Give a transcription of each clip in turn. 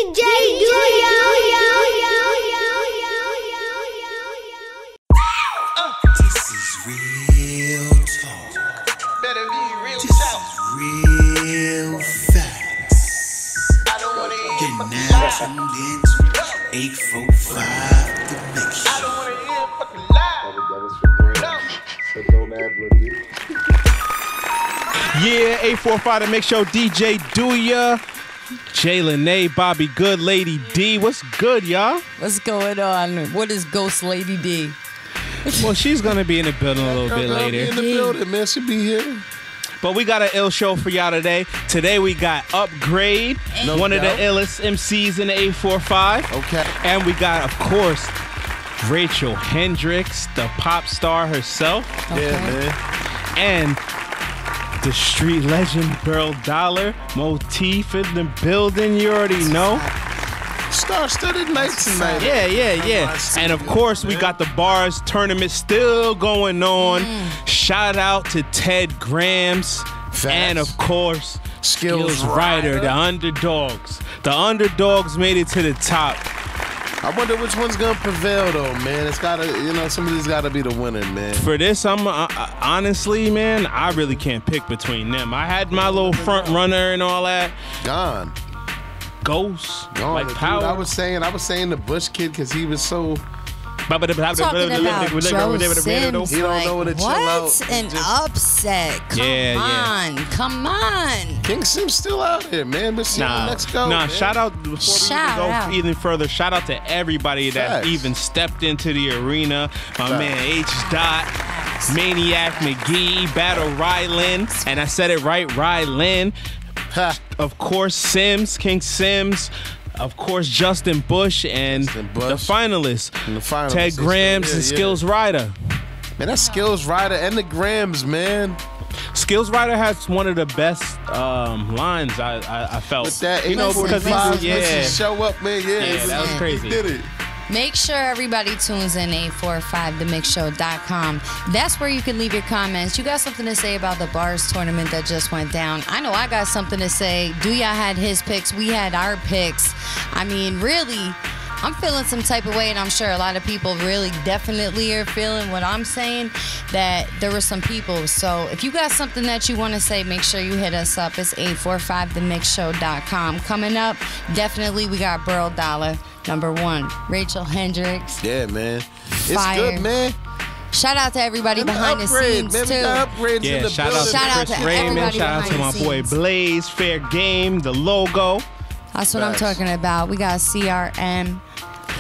DJ Doowyah. This is real talk. Better be real This talk. is real facts. I don't wanna hear You're fucking now lies. tuned into 845 The Mix I Show. don't wanna hear fucking lies. That was for Throw Mad Blue. Yeah, 845 The Mix Show, DJ Doowyah, Lynee, Bobby Good, Lady D. What's good, y'all? What's going on? What is Ghost Lady D? Well, she's going to be in the building a little bit Be later. in the building, man. She be here. But we got an ill show for y'all today. Today we got Upgrade, No one doubt. of the illest MCs in the 845. Okay. And we got, of course, Rachael Hendricks, the pop star herself. Okay. Yeah, man. And the street legend, Burl Dollah, Motif in the building, you already know. Star-studded night tonight. Yeah. And of course, we got the bars tournament still going on. Shout out to Ted Grams. Facts. And of course, Skills Rider, Rider. the underdogs. The underdogs made it to the top. I wonder which one's gonna prevail, though, man. It's gotta, somebody's gotta be the winner, man. For this, I'm honestly, man, I really can't pick between them. I had my little front runner and all that. Gone. Ghost, Gone. like Dude, Power. I was saying the Bush kid because he was so. Talking about Joe Sims, He don't know where to chill out. What an Just- upset! Come on! King Sim's still out here, man. But let's go. man. Shout out before Shout we out. go even further. Shout out to everybody that Facts. even stepped into the arena. My Facts. man H. Dot, Maniac McGee, Battle Rylan, and I said it right, Rylan. Ha. Of course, Sims, King Sims. Of course, Justin Bush and Justin Bush. the finalists, And the finalists, Ted Grams yeah, and yeah. Skills Rider. Man, that's Skills Rider and the Grams, man. Skills Rider has one of the best lines I felt. With that because 845 yeah, show up, man. Yeah, that was crazy. He did it. Make sure everybody tunes in 845themixshow.com. That's where you can leave your comments. You got something to say about the bars tournament that just went down? I know I got something to say. Doowyah had his picks. We had our picks. I mean, really, I'm feeling some type of way, and I'm sure a lot of people really definitely are feeling what I'm saying, that there were some people. So if you got something that you want to say, make sure you hit us up. It's 845themixshow.com. Coming up, definitely we got Burl Dollah, #1. Rachel Hendricks. Yeah, man. It's Fire. good, man. Shout out to everybody behind the scenes, man. too. We got upgrades in Yeah, the shout out building. Shout out to to Chris Raymond. everybody Shout out to my behind the boy scenes. Blaze, Fair Game, the logo. That's what I'm Facts. talking about. We got CRM.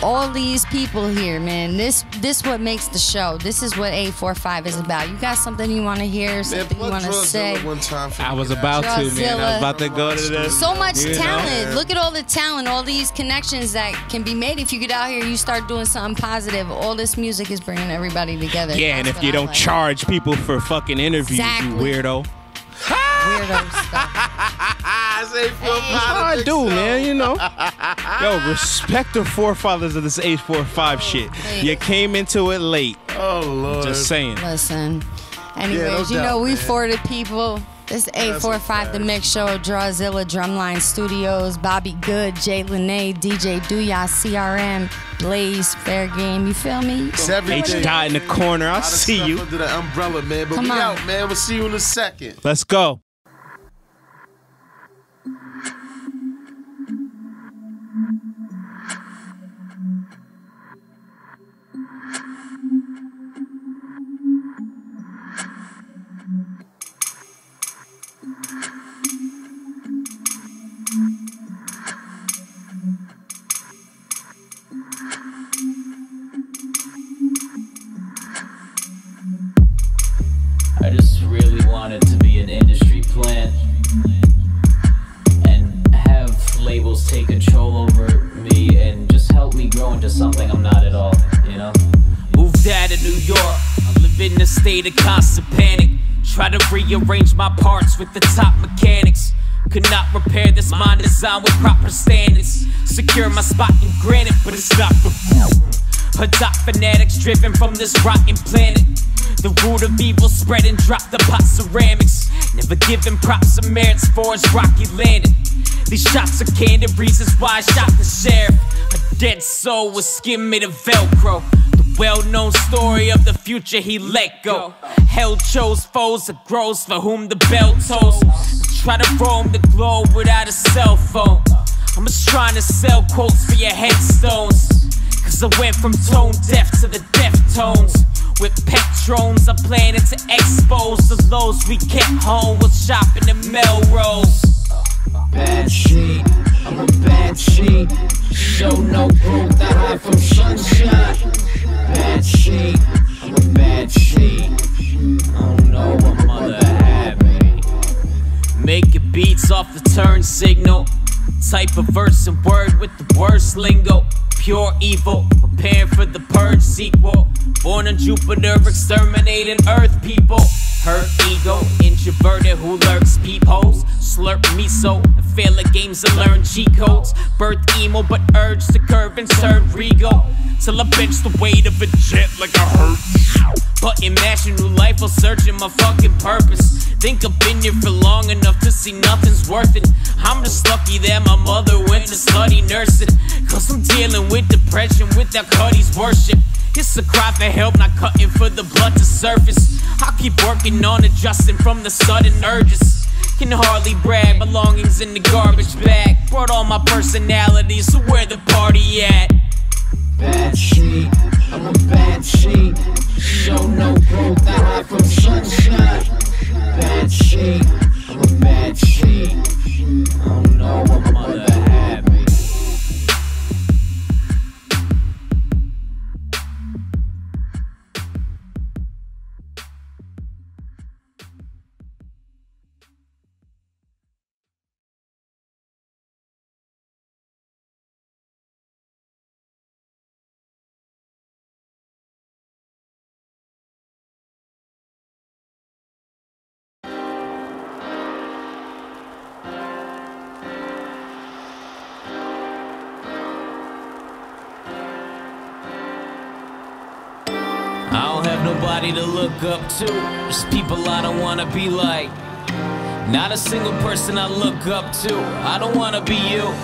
All these people here, man. This what makes the show. This is what 845 is about. You got something you want to hear, Man, something you plug want to Drawzilla say. one time for I me, was man. about to, man. I was Drawzilla. about to go to this. So much You know? talent. Look at all the talent, all these connections that can be made if you get out here and you start doing something positive. All this music is bringing everybody together. Yeah, and That's if you what I don't like. charge people for fucking interviews, Exactly. you weirdo. Weirdo stuff. That's how I do, man, you know. Yo, respect the forefathers of this 845 shit. please. You came into it late. Oh, Lord. Just saying. Listen. Yeah, Anyways, no you know, doubt, we man. for the people. This is 845 The Mix Show, Drawzilla, Drumline Studios, Bobby Good, Lynee, DJ Doowyah, CRM, Blaze, Fair Game. You feel me? It's everything. H. Dot in the corner. I A lot of see stuff you. under the umbrella, man. But Come we on. out, man. We'll see you in a second. Let's go. I just really wanted to be an industry plant and have labels take control over me and just help me grow into something I'm not at all, you know? Moved out of New York, I live in a state of constant panic. Try to rearrange my parts with the top mechanics. Could not repair this mind design with proper standards. Secure my spot in granite, but it's not for adopt fanatics driven from this rotten planet. The root of evil spread and drop the pot ceramics. Never giving props or merits for his rocky landing. These shots are candid reasons why I shot the sheriff. A dead soul with skin made of Velcro. The well-known story of the future he let go. Hell chose foes that grows for whom the bell tolls. Try to roam the globe without a cell phone. I'm just trying to sell quotes for your headstones. Cause I went from tone deaf to the Deftones. With pet drones, I'm planning to expose the lows we kept home while shopping in Melrose. Bad sheet, I'm a bad sheet. Show no proof that hide from sunshine. Bad sheet, I'm a bad sheet. I don't know what mother had me. Making beats off the turn signal. Type of verse and word with the worst lingo. Pure evil, preparing for the Purge sequel. Born on Jupiter, exterminating Earth people. Hurt ego, introverted who lurks peepholes. Slurp miso, and fail at games and learn cheat codes. Birth emo, but urge to curve and serve Rego. Till I bench the weight of a jet like I hurt. But imagine new life while searching my fucking purpose. Think I've been here for long enough to see nothing's worth it. I'm just lucky that my mother went to study nursing. Cause I'm dealing with depression without Cuddy's worship. It's a cry for help, not cutting for the blood to surface. I'll keep working on adjusting from the sudden urges. Can hardly brag, belongings in the garbage bag. Brought all my personalities, so where the party at? Bad sheet, I'm a bad sheet. Show no proof that hide from sunshine. Bad sheet, I'm a bad sheet. I don't know what mother had me. I don't have nobody to look up to. There's people I don't wanna be like. Not a single person I look up to. I don't wanna be you.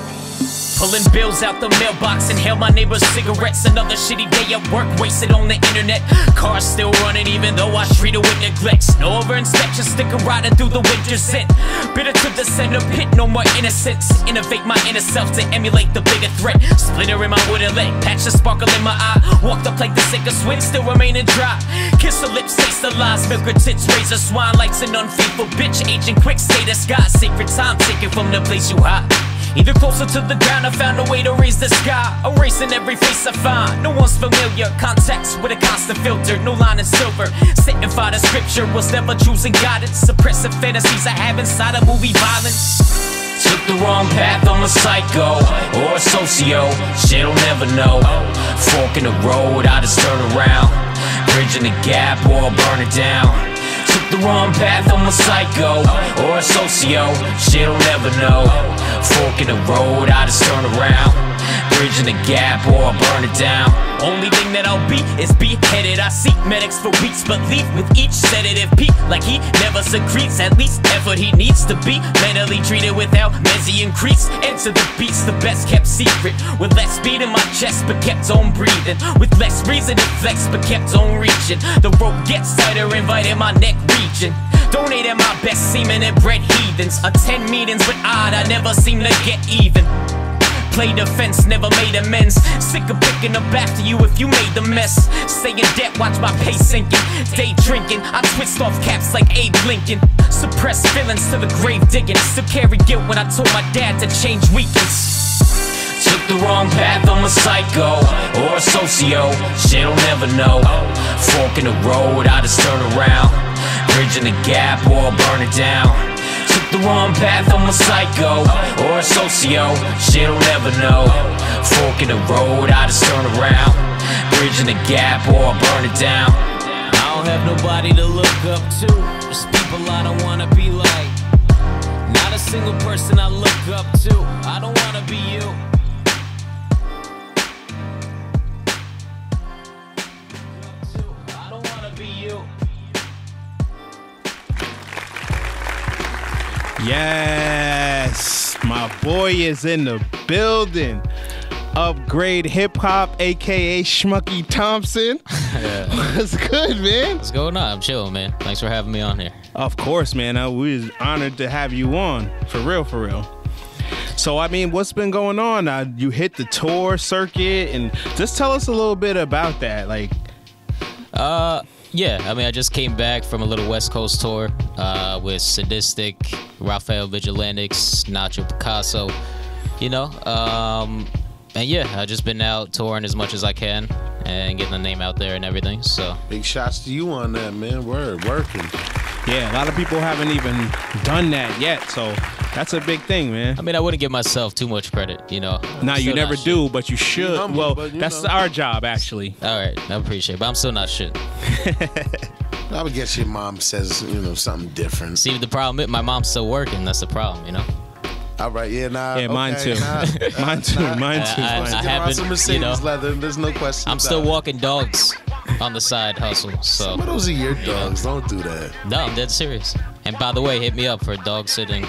Pulling bills out the mailbox, inhale my neighbor's cigarettes. Another shitty day at work, wasted on the internet. Cars still running even though I treat it with neglect. Snow over inspection, sticker riding through the winter scent. Bitter to the center pit, no more innocence. Innovate my inner self to emulate the bigger threat. Splitter in my wooden leg, patch the sparkle in my eye. Walked up like the sick of swing, still remaining dry. Kiss the lips, taste the lies, milk her tits, raise her swine. Life's an unfaithful bitch, aging quick, status got sacred time taken from the place you hide. Either closer to the ground, I found a way to raise the sky. Erasing every face I find, no one's familiar. Context with a constant filter, no line in silver. Setting fire to scripture, was never choosing guidance. Suppressing fantasies I have inside of movie violence. Took the wrong path, I'm a psycho or a socio, shit I'll never know. Fork in the road, I just turn around. Bridging the gap or I'll burn it down. Took the wrong path, I'm a psycho or a socio, shit I'll never know. Fork in the road, I just turn around. Bridging the gap or I'll burn it down. Only thing that I'll be is beheaded. I seek medics for weeks, but leave with each sedative peak. Like he never secretes, at least effort he needs to be mentally treated without messy increase. Enter the beast, the best kept secret. With less speed in my chest, but kept on breathing. With less reason to flex, but kept on reaching. The rope gets tighter, inviting my neck region. Donated my best semen and bred heathens. Attend meetings with odd, I never seem to get even. Play defense, never made amends. Sick of picking up after you if you made the mess. Stay in debt, watch my pace sinking. Day drinking, I twist off caps like Abe Lincoln. Suppress feelings to the grave digging. Still carry guilt when I told my dad to change weekends. Took the wrong path, I'm a psycho or a socio, shit I'll never know. Fork in the road, I just turn around. Bridging the gap or I'll burn it down. Took the wrong path, I'm a psycho or a socio, shit I'll never know. Fork in the road, I just turn around. Bridging the gap or I'll burn it down. I don't have nobody to look up to. There's people I don't wanna be like. Not a single person I look up to. I don't wanna be you. I don't wanna be you. Yes, my My boy is in the building. Upgrade Hip Hop, aka Shmucky Thompson. What's good, man? What's going on? I'm chilling, man. Thanks for having me on here. Of course, man. We was honored to have you on. For real, for real. So, I mean, what's been going on? You hit the tour circuit, and just tell us a little bit about that. Like, yeah, I mean, I just came back from a little West Coast tour with Sadistic, Rafael Vigilantics, Nacho Picasso, you know. And yeah, I've just been out touring as much as I can and getting the name out there and everything. So big shots to you on that, man. Word, working. Yeah, a lot of people haven't even done that yet, so that's a big thing, man. I mean, I wouldn't give myself too much credit, you know. Nah, you never do, but you should. Humble, well, but that's know. our job, actually. All right, I appreciate it, but I'm still not shit. I would guess your mom says, you know, something different. See, the problem is my mom's still working. That's the problem, you know. All right, yeah, nah. Yeah, mine okay, too. Nah, Mine too. Mine too. I haven't, some haven't, Mercedes you know. leather. There's no question. I'm still walking dogs on the side hustle. So Some of those are your dogs. Don't do that. no, I'm dead serious. And by the way, hit me up for dog sitting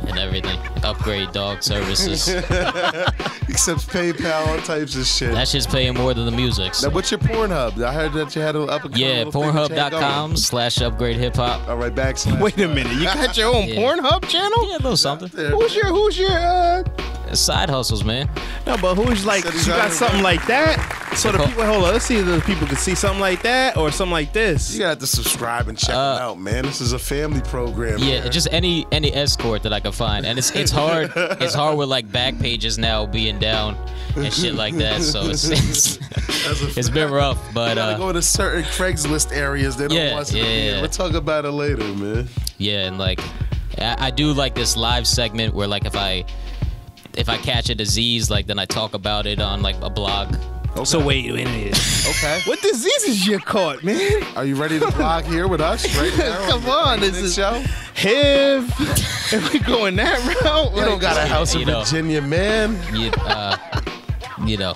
and everything. Upgrade dog services. Except PayPal, all types of shit. That shit's paying more than the music. So. Now, what's your Pornhub? I heard that you had an up and Yeah, Pornhub.com/upgrade hip hop. All right, backslash. Wait a minute, you got your own Yeah. Pornhub channel? Yeah, a little something. Who's your Side hustles, man. No, but who's like, Said you he's got out something here. like that? So the people, hold on, let's see if the people can see something like that or something like this. You got to subscribe and check them out, man. This is a family program. Yeah, man. just any escort that I can find, and it's hard. It's hard with like back pages now being down and shit like that. So it's been rough, but You gotta go to certain Craigslist areas they don't Yeah, want us to be yeah. in. We'll talk about it later, man. yeah, and like I do like this live segment where like if I catch a disease, like then I talk about it on like a blog. Okay. So wait a minute. Okay. What diseases you caught, man? Are you ready to blog here with us right now? Come on, this is show. HIV. If we going that route, You don't got a house in You know. Virginia, man. You know,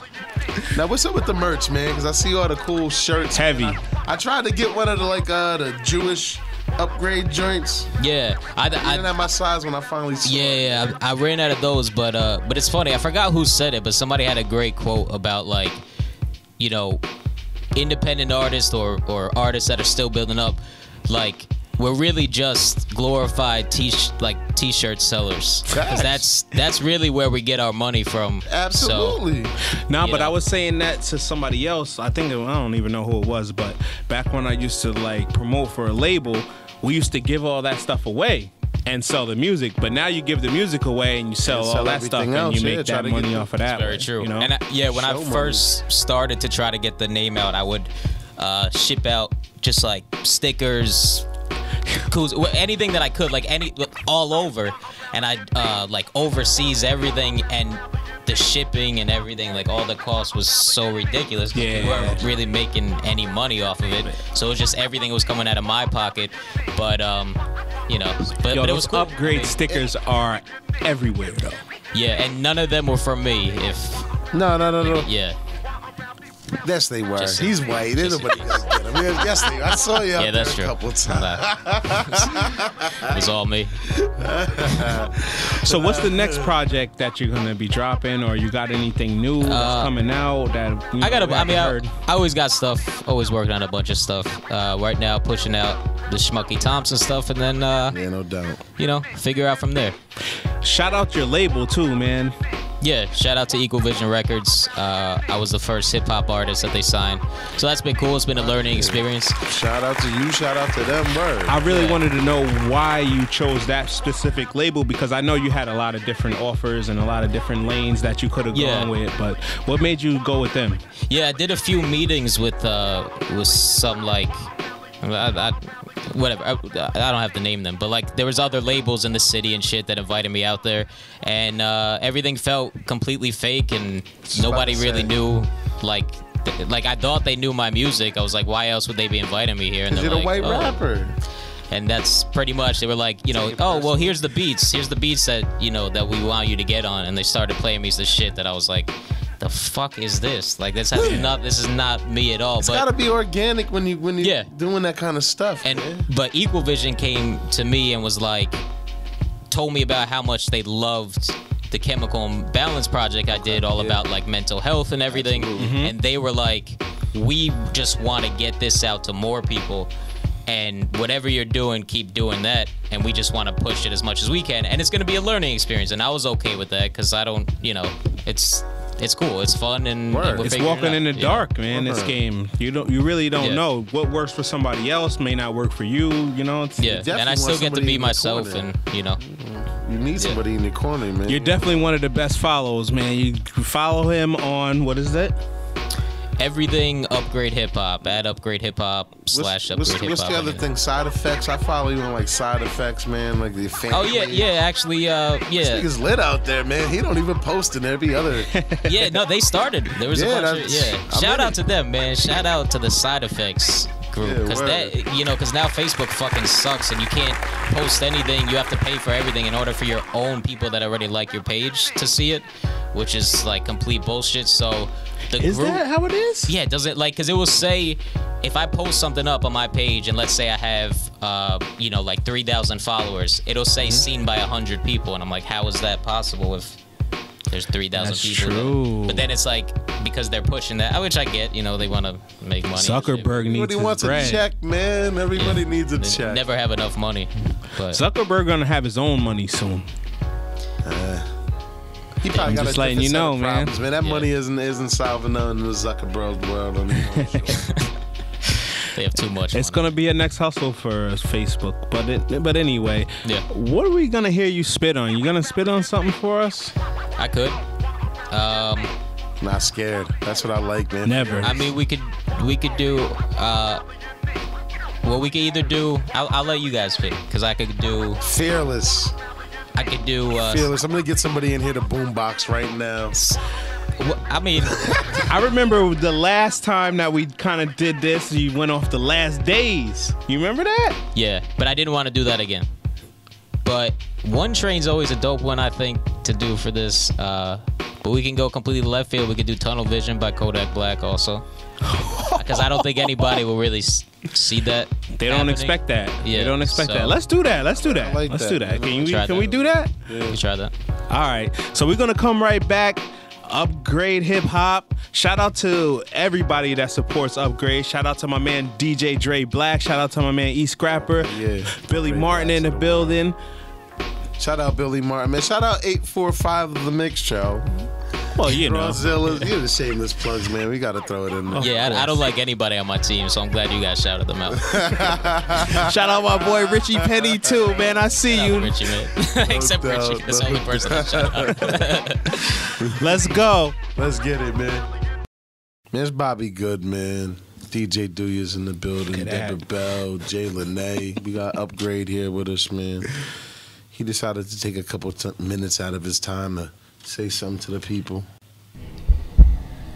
Now, what's up with the merch, man? Because I see all the cool shirts. Heavy. I tried to get one of the Jewish upgrade joints. yeah. I didn't have my size when I finally saw it. Yeah, I ran out of those, but it's funny. I forgot who said it, but somebody had a great quote about like, you know, independent artists or artists that are still building up, like we're really just glorified t-shirt sellers. 'Cause that's really where we get our money from. Absolutely. Nah, You but I know. was saying that to somebody else. I don't even know who it was, but back when I used to like promote for a label, we used to give all that stuff away and sell the music. But now you give the music away and you sell And all sell that stuff everything and else, you yeah, make try that to get money the- off of that. Very way, true. You know? And when I Show first started to try to get the name out, I would ship out just like stickers, anything that I could, like all over, and I'd like overseas everything, and the shipping and everything, like all the cost was so ridiculous. 'Cause we weren't really making any money off of it, so it was just everything was coming out of my pocket. But you know, but it those was cool. upgrade I mean, stickers are everywhere though. yeah, and none of them were from me. No. Yeah. Yes, they were. Just- He's white. Ain't nobody gonna get him. Yes, they. I saw you out Yeah, that's there a true. couple times. It was all me. So what's the next project that you're gonna be dropping, or you got anything new that's coming out that you know, I got we haven't heard? I always got stuff. Always working on a bunch of stuff. Right now, pushing out the Shmucky Thompson stuff, and then Yeah, no doubt. you know, figure out from there. Shout out your label too, man. Yeah, shout out to Equal Vision Records. I was the first hip hop artist that they signed, so that's been cool. It's been a learning experience. Shout out to you. Shout out to them. Word. I really Yeah. wanted to know why you chose that specific label, because I know you had a lot of different offers and a lot of different lanes that you could have Yeah. gone with, but what made you go with them? Yeah, I did a few meetings with some like, whatever. I don't have to name them, but like there was other labels in the city and shit that invited me out there, and everything felt completely fake, and nobody about to really say. knew like I thought they knew my music. I was like, why else would they be inviting me here? And Is they're it a like, white "Oh." rapper? And that's pretty much, they were like, you know, oh, well, here's the beats that, you know, that we want you to get on. And they started playing me the shit that I was like, the fuck is this? Like, this is not me at all. It's but gotta be organic when you Yeah. doing that kind of stuff. and man. but Equal Vision came to me and was like, told me about how much they loved the Chemical Imbalance project I did, all about like mental health and everything. And they were like, we just want to get this out to more people, and whatever you're doing, keep doing that, and we just want to push it as much as we can, and it's going to be a learning experience. And I was okay with that, because I don't, you know, it's cool, it's fun, and we're it's walking in the dark, man. This game, you really don't know what works for somebody else may not work for you, you know. And I still get to be myself, and you know, you need somebody in your corner, man. You're definitely one of the best follows, man. You follow him on, what is that? Everything Upgrade Hip Hop, at Upgrade Hip Hop / Upgrade Hip Hop. What's the other thing? Side Effects. I follow you on like Side Effects, man. Like the family. Oh yeah, actually, yeah. This nigga's lit out there, man. He don't even post in every other. Yeah, no, they started. There was a bunch of, shout out to them, man. Shout out to the Side Effects group, because because now Facebook fucking sucks, and you can't post anything. You have to pay for everything in order for your own people that already like your page to see it, which is like complete bullshit. So is that how it is? Yeah, does it, like, because it will say, if I post something up on my page, and let's say I have like 3,000 followers, it'll say seen by 100 people, and I'm like, how is that possible if there's 3,000 people? True. But then it's like, because they're pushing that, which I get, they want to make money. Zuckerberg needs Everybody wants a check, man. Everybody needs a check. Never have enough money. But Zuckerberg gonna have his own money soon. He probably got just letting you know, man. That money isn't solving none in the Zuckerberg world anymore. They have too much. It's gonna be a next hustle for Facebook, but anyway. Yeah. What are we gonna hear you spit on? You gonna spit on something for us? I could. Not scared. That's what I like, man. Never. I mean, we could do. Well, we could either do. I'll let you guys pick, because I could do Fearless. I could do Fearless. I'm gonna get somebody in here to boombox right now. I mean, I remember the last time that we kind of did this. You went off the last days. You remember that? Yeah, but I didn't want to do that again. But One Train's always a dope one, I think, to do for this. But we can go completely left field. We could do Tunnel Vision by Kodak Black also, because I don't think anybody will really see that. They don't expect that. Yeah, they don't expect that. Let's do that. Let's do that. Like Let's that. do that. Can we do that? Yeah. We try that. All right. So we're gonna come right back. Upgrade Hip Hop. Shout out to everybody that supports Upgrade. Shout out to my man DJ Dre Black. Shout out to my man E Scrapper. Yeah. Billy Martin in the building. Shout out Billy Martin, man. Shout out 845themixshow. Well, you know. Brawzilla's. You're the shameless plugs, man. We gotta throw it in there. Yeah, I don't like anybody on my team, so I'm glad you guys shouted them out. Shout out my boy Richie Penny too, man. I see you. Richie, man. Except Richie. That's the only person I shout out. Let's go. Let's get it, man. Man, it's Bobby Good, man. DJ Doowyah's in the building. Deborah Bell, Jay Lynee. We got Upgrade here with us, man. He decided to take a couple minutes out of his time to say something to the people.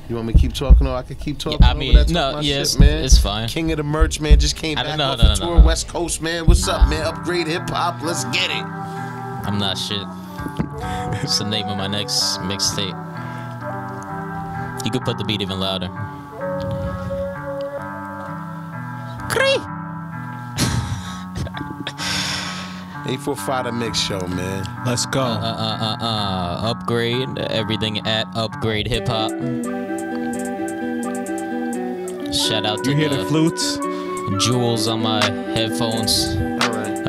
You want me to keep talking, or I can keep talking? I mean, no, yes, shit, man. it's fine. King of the merch, man. Just came back off the tour, West Coast, man. What's up, man? Upgrade Hip Hop. Let's get it. I'm not shit. It's the name of my next mixtape. You could put the beat even louder. Cree. 845themixshow, man. Let's go. Upgrade. Everything at Upgrade Hip Hop. Shout out to you hear the flutes? Jewels on my headphones. All right.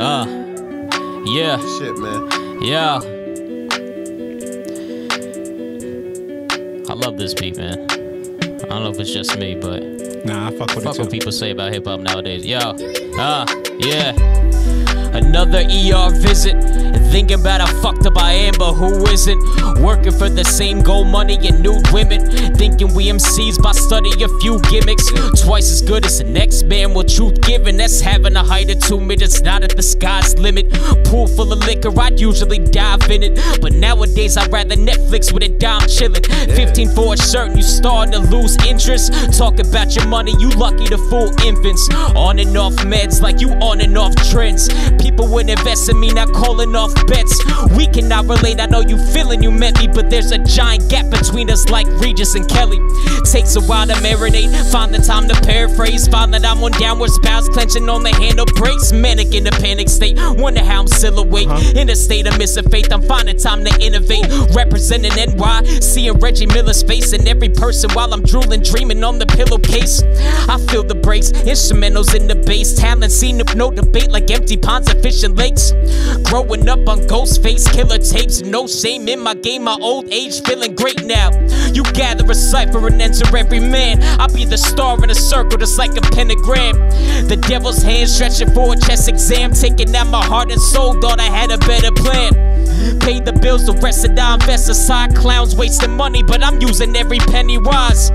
Yeah. Shit, man. Yeah. I love this beat, man. I don't know if it's just me, but nah, I fuck with it too. What people say about hip hop nowadays. Yo. Yeah. Another ER visit. Thinking about how fucked up I am, but who isn't? Working for the same gold money and nude women. Thinking we MCs by studying a few gimmicks. Twice as good as the next man with truth given. That's having a height of 2 minutes, not at the sky's limit. Pool full of liquor, I'd usually dive in it. But nowadays I'd rather Netflix with a dime chillin'. 15 for a shirt and you starting to lose interest. Talk about your money, you lucky to fool infants. On and off meds like you on and off trends. People would invest in me, not calling off bets. We cannot relate, I know you feeling you met me, but there's a giant gap between us like Regis and Kelly. Takes a while to marinate, find the time to paraphrase, find that I'm on downward spouts, clenching on the handle brakes, manic in a panic state, wonder how I'm silhouette, in a state of missing faith, I'm finding time to innovate, representing NY, seeing Reggie Miller's face in every person while I'm drooling, dreaming on the pillowcase. I feel the breaks, instrumentals in the bass, talent seen no debate like empty ponds and fishing lakes. Growing up on Ghostface killer tapes, no shame in my game, my old age feeling great now. You gather a cipher and enter every man. I'll be the star in a circle that's like a pentagram. The devil's hand stretching for a chest exam, taking out my heart and soul, thought I had a better plan. Paid the bills, the rest of I invest aside. Clowns wasting money, but I'm using every penny wise.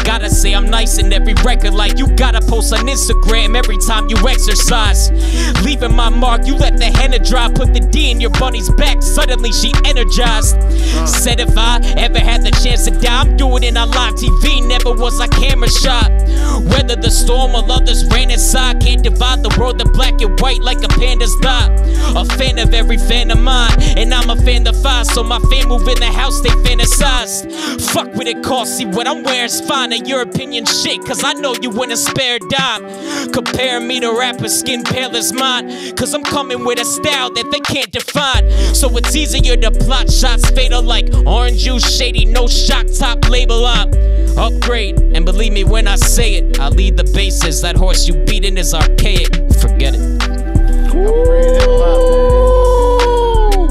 Gotta say I'm nice in every record, like you gotta post on Instagram every time you exercise. Leaving my mark, you let the henna dry, put the D in your bunny's back, suddenly she energized. Said if I ever had the chance to die, I'm doing it on live TV, never was a camera shot. Weather the storm while others ran inside, can't divide the world in black and white like a panda's dot. A fan of every fan of mine, and I'm a fan of five, so my fan move in the house, they fantasized. Fuck what it costs, see what I'm wearing's fine, and your opinion shit, cause I know you wouldn't spare a dime. Comparing me to rappers skin pale as mine, cause I'm coming with a style that they can't define. So it's easier to plot shots fatal like orange juice shady, no shock top label up. Upgrade, and believe me when I say it, I lead the bases, that horse you beating is archaic, forget it.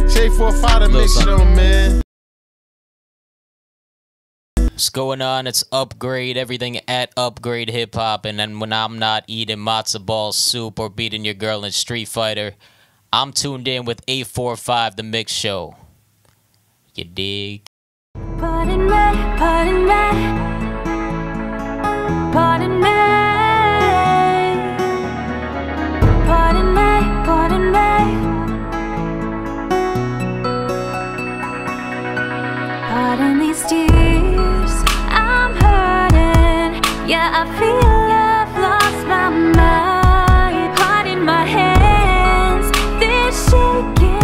J 45 the Mix Show, man. What's going on? It's Upgrade, everything at Upgrade Hip Hop. And then when I'm not eating matzo ball soup or beating your girl in Street Fighter, I'm tuned in with 845 the Mix Show. You dig? Pardon me, pardon me, pardon me, pardon me, pardon me. Pardon these tears, I'm hurting. Yeah, I feel I've lost my mind. Pardon my hands, they're shaking,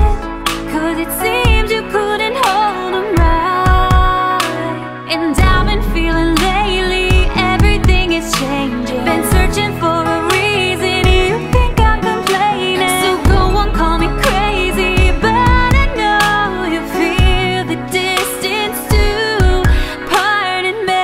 cause it seems you couldn't hold them right. And I've been feeling lately, everything is changing. Been searching for a reason, you think I'm complaining. So go on, call me crazy, but I know you feel the distance too. Pardon me.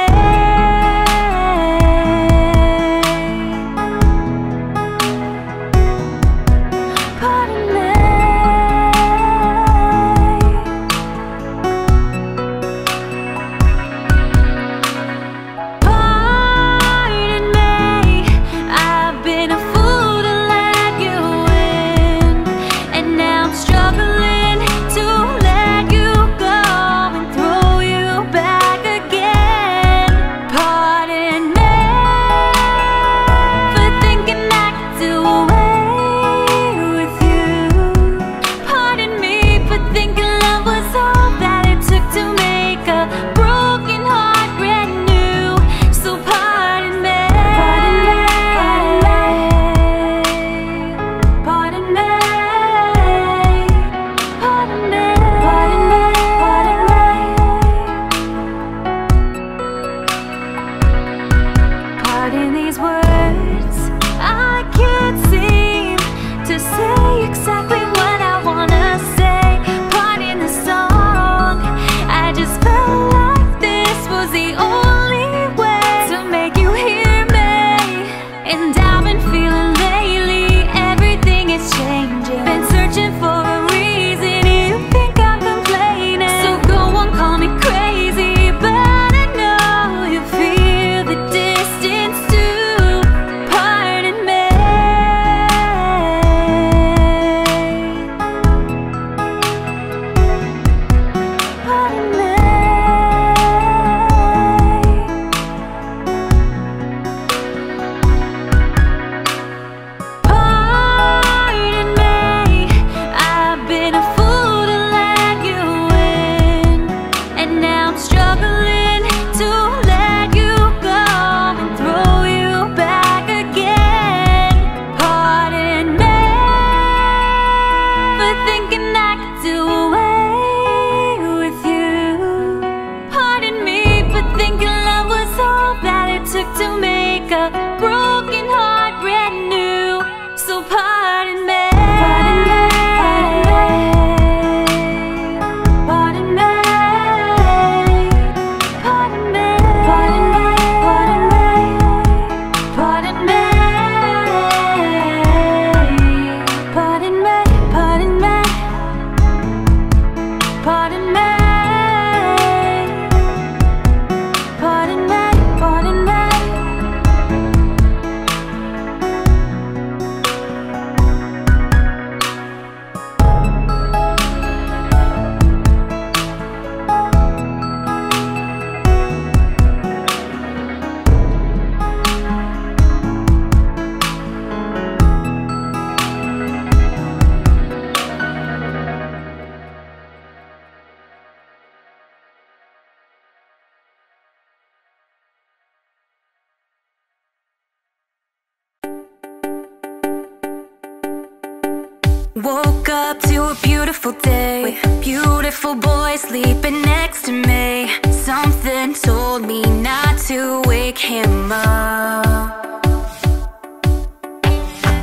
woke up to a beautiful day with a beautiful boy sleeping next to me. Something told me not to wake him up.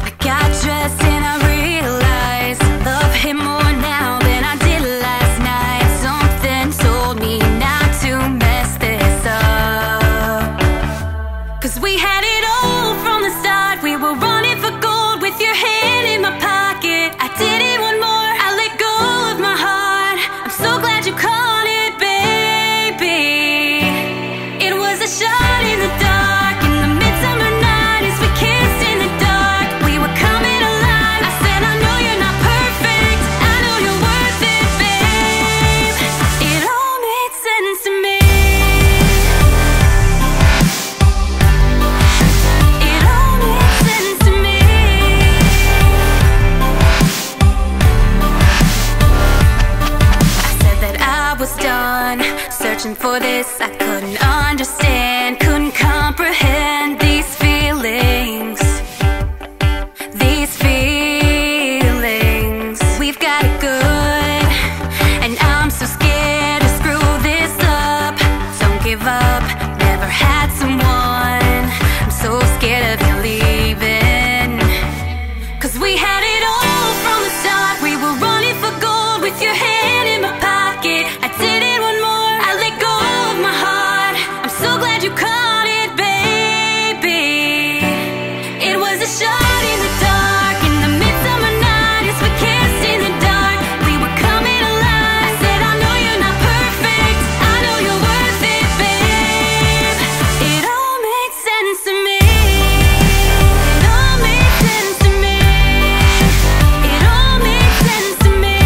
I got dressed and I realized I love him more now than I did last night. Something told me not to mess this up, 'cause we had it all from the start. We were running for gold with your hand in my pocket. I did it one more, I let go of my heart. I'm so glad you caught it, baby. It was a shot in the dark, in the midsummer night as we kissed in the dark. We were coming alive. I said, I know you're not perfect, I know you're worth it, babe. It all made sense to me. It all made sense to me. I said that I was done searching for this. I couldn't understand, couldn't comprehend these feelings. These feelings. We've got it good, and I'm so scared to screw this up. Don't give up, never had someone. I'm so scared of you leaving, 'cause we had it all from the start. We were running for gold with your hand in my pocket. I did it one more, I let go of my heart. I'm so glad you caught it, baby. It was a shot in the dark, in the midsummer night as we kissed in the dark. We were coming alive. I said, I know you're not perfect, I know you're worth it, babe. It all made sense to me. It all made sense to me. It all made sense to me.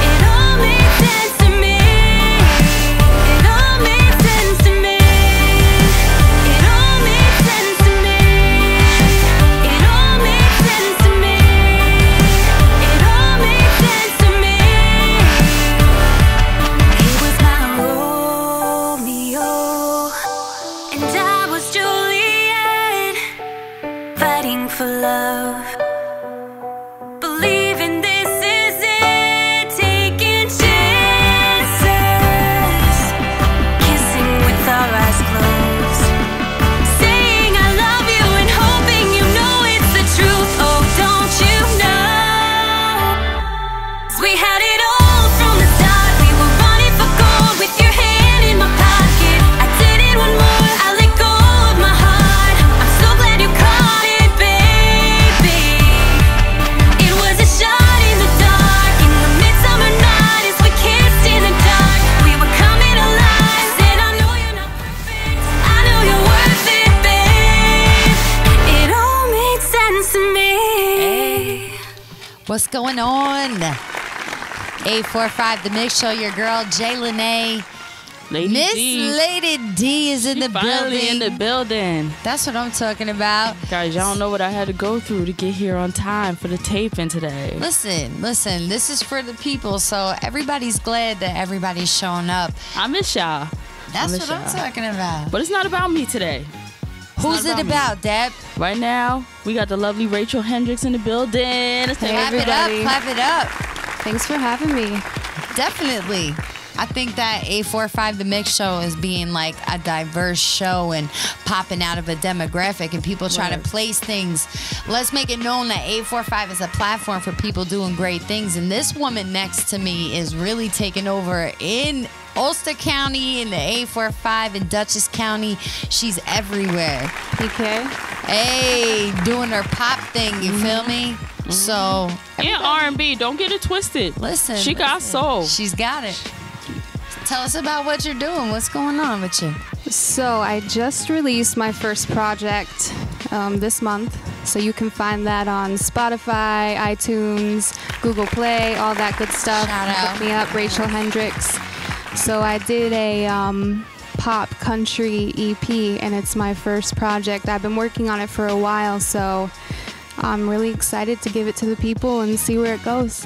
It all made sense to me. It all made sense to me. It all made sense to me. It all made sense to me. It all made sense to me. He was my Romeo, and I was Juliet, fighting for love, believing this is it, taking chances, kissing with our eyes closed, saying I love you and hoping you know it's the truth. Oh, don't you know? 'Cause we had it all from the start. We were running for gold with your hand in my pocket. I did it one more, I let go of my heart. I'm so glad you caught it, baby. It was a shot in the dark, in the midsummer night as we kissed in the dark. We were coming alive. I said, I know you're not perfect, I know you're worth it, babe. It all made sense to me. What's going on? 845 The Mix Show, your girl, Lynee. Lady Miss D. Lady D is in the Finally building. in the building. That's what I'm talking about. Guys, y'all don't know what I had to go through to get here on time for the taping today. Listen, this is for the people, so everybody's glad that everybody's showing up. I miss y'all. That's miss what I'm y'all. talking about. But it's not about me today. Who's not it about me. about, Deb? Right now, we got the lovely Rachael Hendricks in the building. Let's Clap it up, clap it up. Thanks for having me. Definitely. I think that 845 The Mix Show is being like a diverse show and popping out of a demographic, and people try to place things. Let's make it known that 845 is a platform for people doing great things. And this woman next to me is really taking over in Ulster County, in the 845 in Dutchess County. She's everywhere. PK. Hey, doing her pop thing, you feel me? So And R&B, don't get it twisted. Listen, she got soul. She's got it. Tell us about what you're doing. What's going on with you? So I just released my first project this month. So you can find that on Spotify, iTunes, Google Play, all that good stuff. Shout out. Look me up, Rachel Hendricks. So I did a pop country EP, and it's my first project. I've been working on it for a while, so I'm really excited to give it to the people and see where it goes.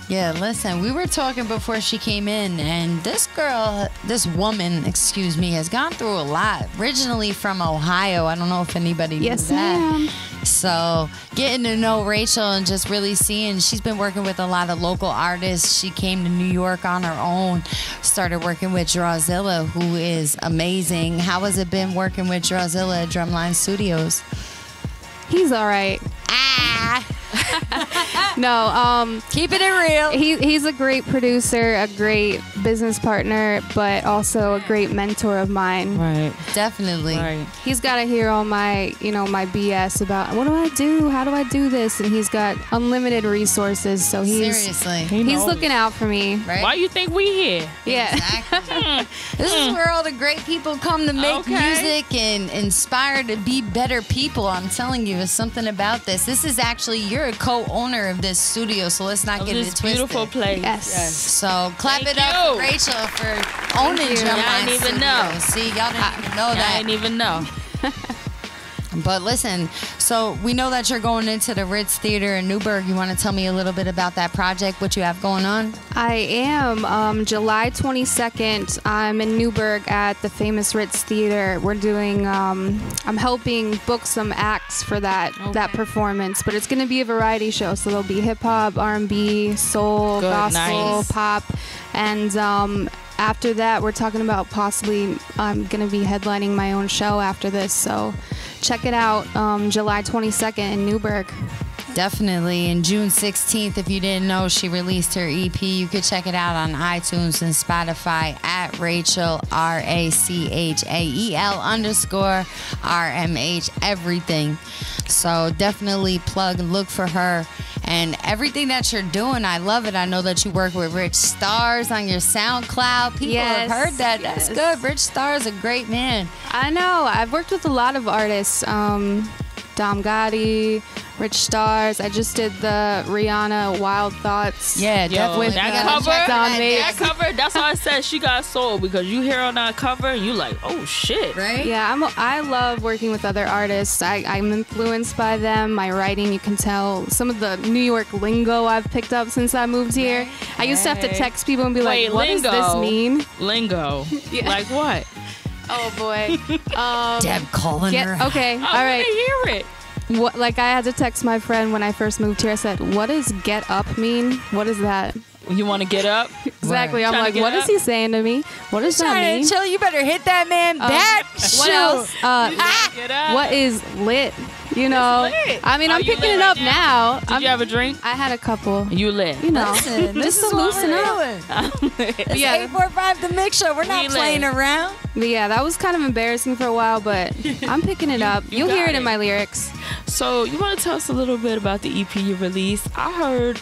Yeah, listen, we were talking before she came in, and this woman, has gone through a lot. Originally from Ohio. I don't know if anybody knew Yes, that. ma'am. So getting to know Rachel and just really seeing, she's been working with a lot of local artists. She came to New York on her own, started working with Drawzilla, who is amazing. How has it been working with Drawzilla at Drumline Studios? He's all right. No, keeping it real. He's a great producer, a great business partner, but also a great mentor of mine. Right. Definitely. Right. He's got to hear all my, my BS about what do I do? How do I do this? And he's got unlimited resources, so Seriously. he's looking out for me. Right? Why you think we here? Yeah. Exactly. This is where all the great people come to make music and inspire to be better people. I'm telling you, there's something about this. This is actually, you're a co-owner of this studio, so let's not get it twisted. Beautiful place. Yes. So clap it up for Rachel for owning Drumline. I didn't even know. See, y'all didn't even know that. I didn't even know. But listen, so we know that you're going into the Ritz Theater in Newburgh. You want to tell me a little bit about that project, what you have going on? I am. July 22nd, I'm in Newburgh at the famous Ritz Theater. We're doing, I'm helping book some acts for that performance, but it's going to be a variety show. So there'll be hip hop, R&B, soul, gospel, pop, and after that, we're talking about possibly I'm going to be headlining my own show after this. So check it out, July 22nd in Newburgh. Definitely. And June 16th, if you didn't know, she released her EP. You could check it out on iTunes and Spotify at Rachel, RACHAEL_RMH, everything. So definitely plug and look for her. And everything that you're doing, I love it. I know that you work with Rich Stars on your SoundCloud. People have heard that. That's good. Rich Stars, a great man. I know. I've worked with a lot of artists. Dom Gotti, Rich Stars. I just did the Rihanna Wild Thoughts. Yeah, definitely. That cover, that's why I said she got soul, because you hear on that cover and you like, oh shit. Right? Yeah, I love working with other artists. I'm influenced by them. My writing, you can tell. Some of the New York lingo I've picked up since I moved here. I used to have to text people and be like, what does this mean? Lingo. Yeah. Like what? Oh boy. Deb calling her. Okay, all right. I hear it. What, like I had to text my friend when I first moved here. I said, what does get up mean? What is that? You want to get up? Exactly. I'm like, what is he saying to me? What does that mean? Chill, you better hit that man back. What else? Get up. What is lit? You know, I mean, I'm picking it up now. Did you have a drink? I had a couple. You lit. You know, Listen, just to loosen up. It's 845 The Mix Show. We're not playing around. But yeah, that was kind of embarrassing for a while, but I'm picking it up. You'll hear it in my lyrics. So you want to tell us a little bit about the EP you released? I heard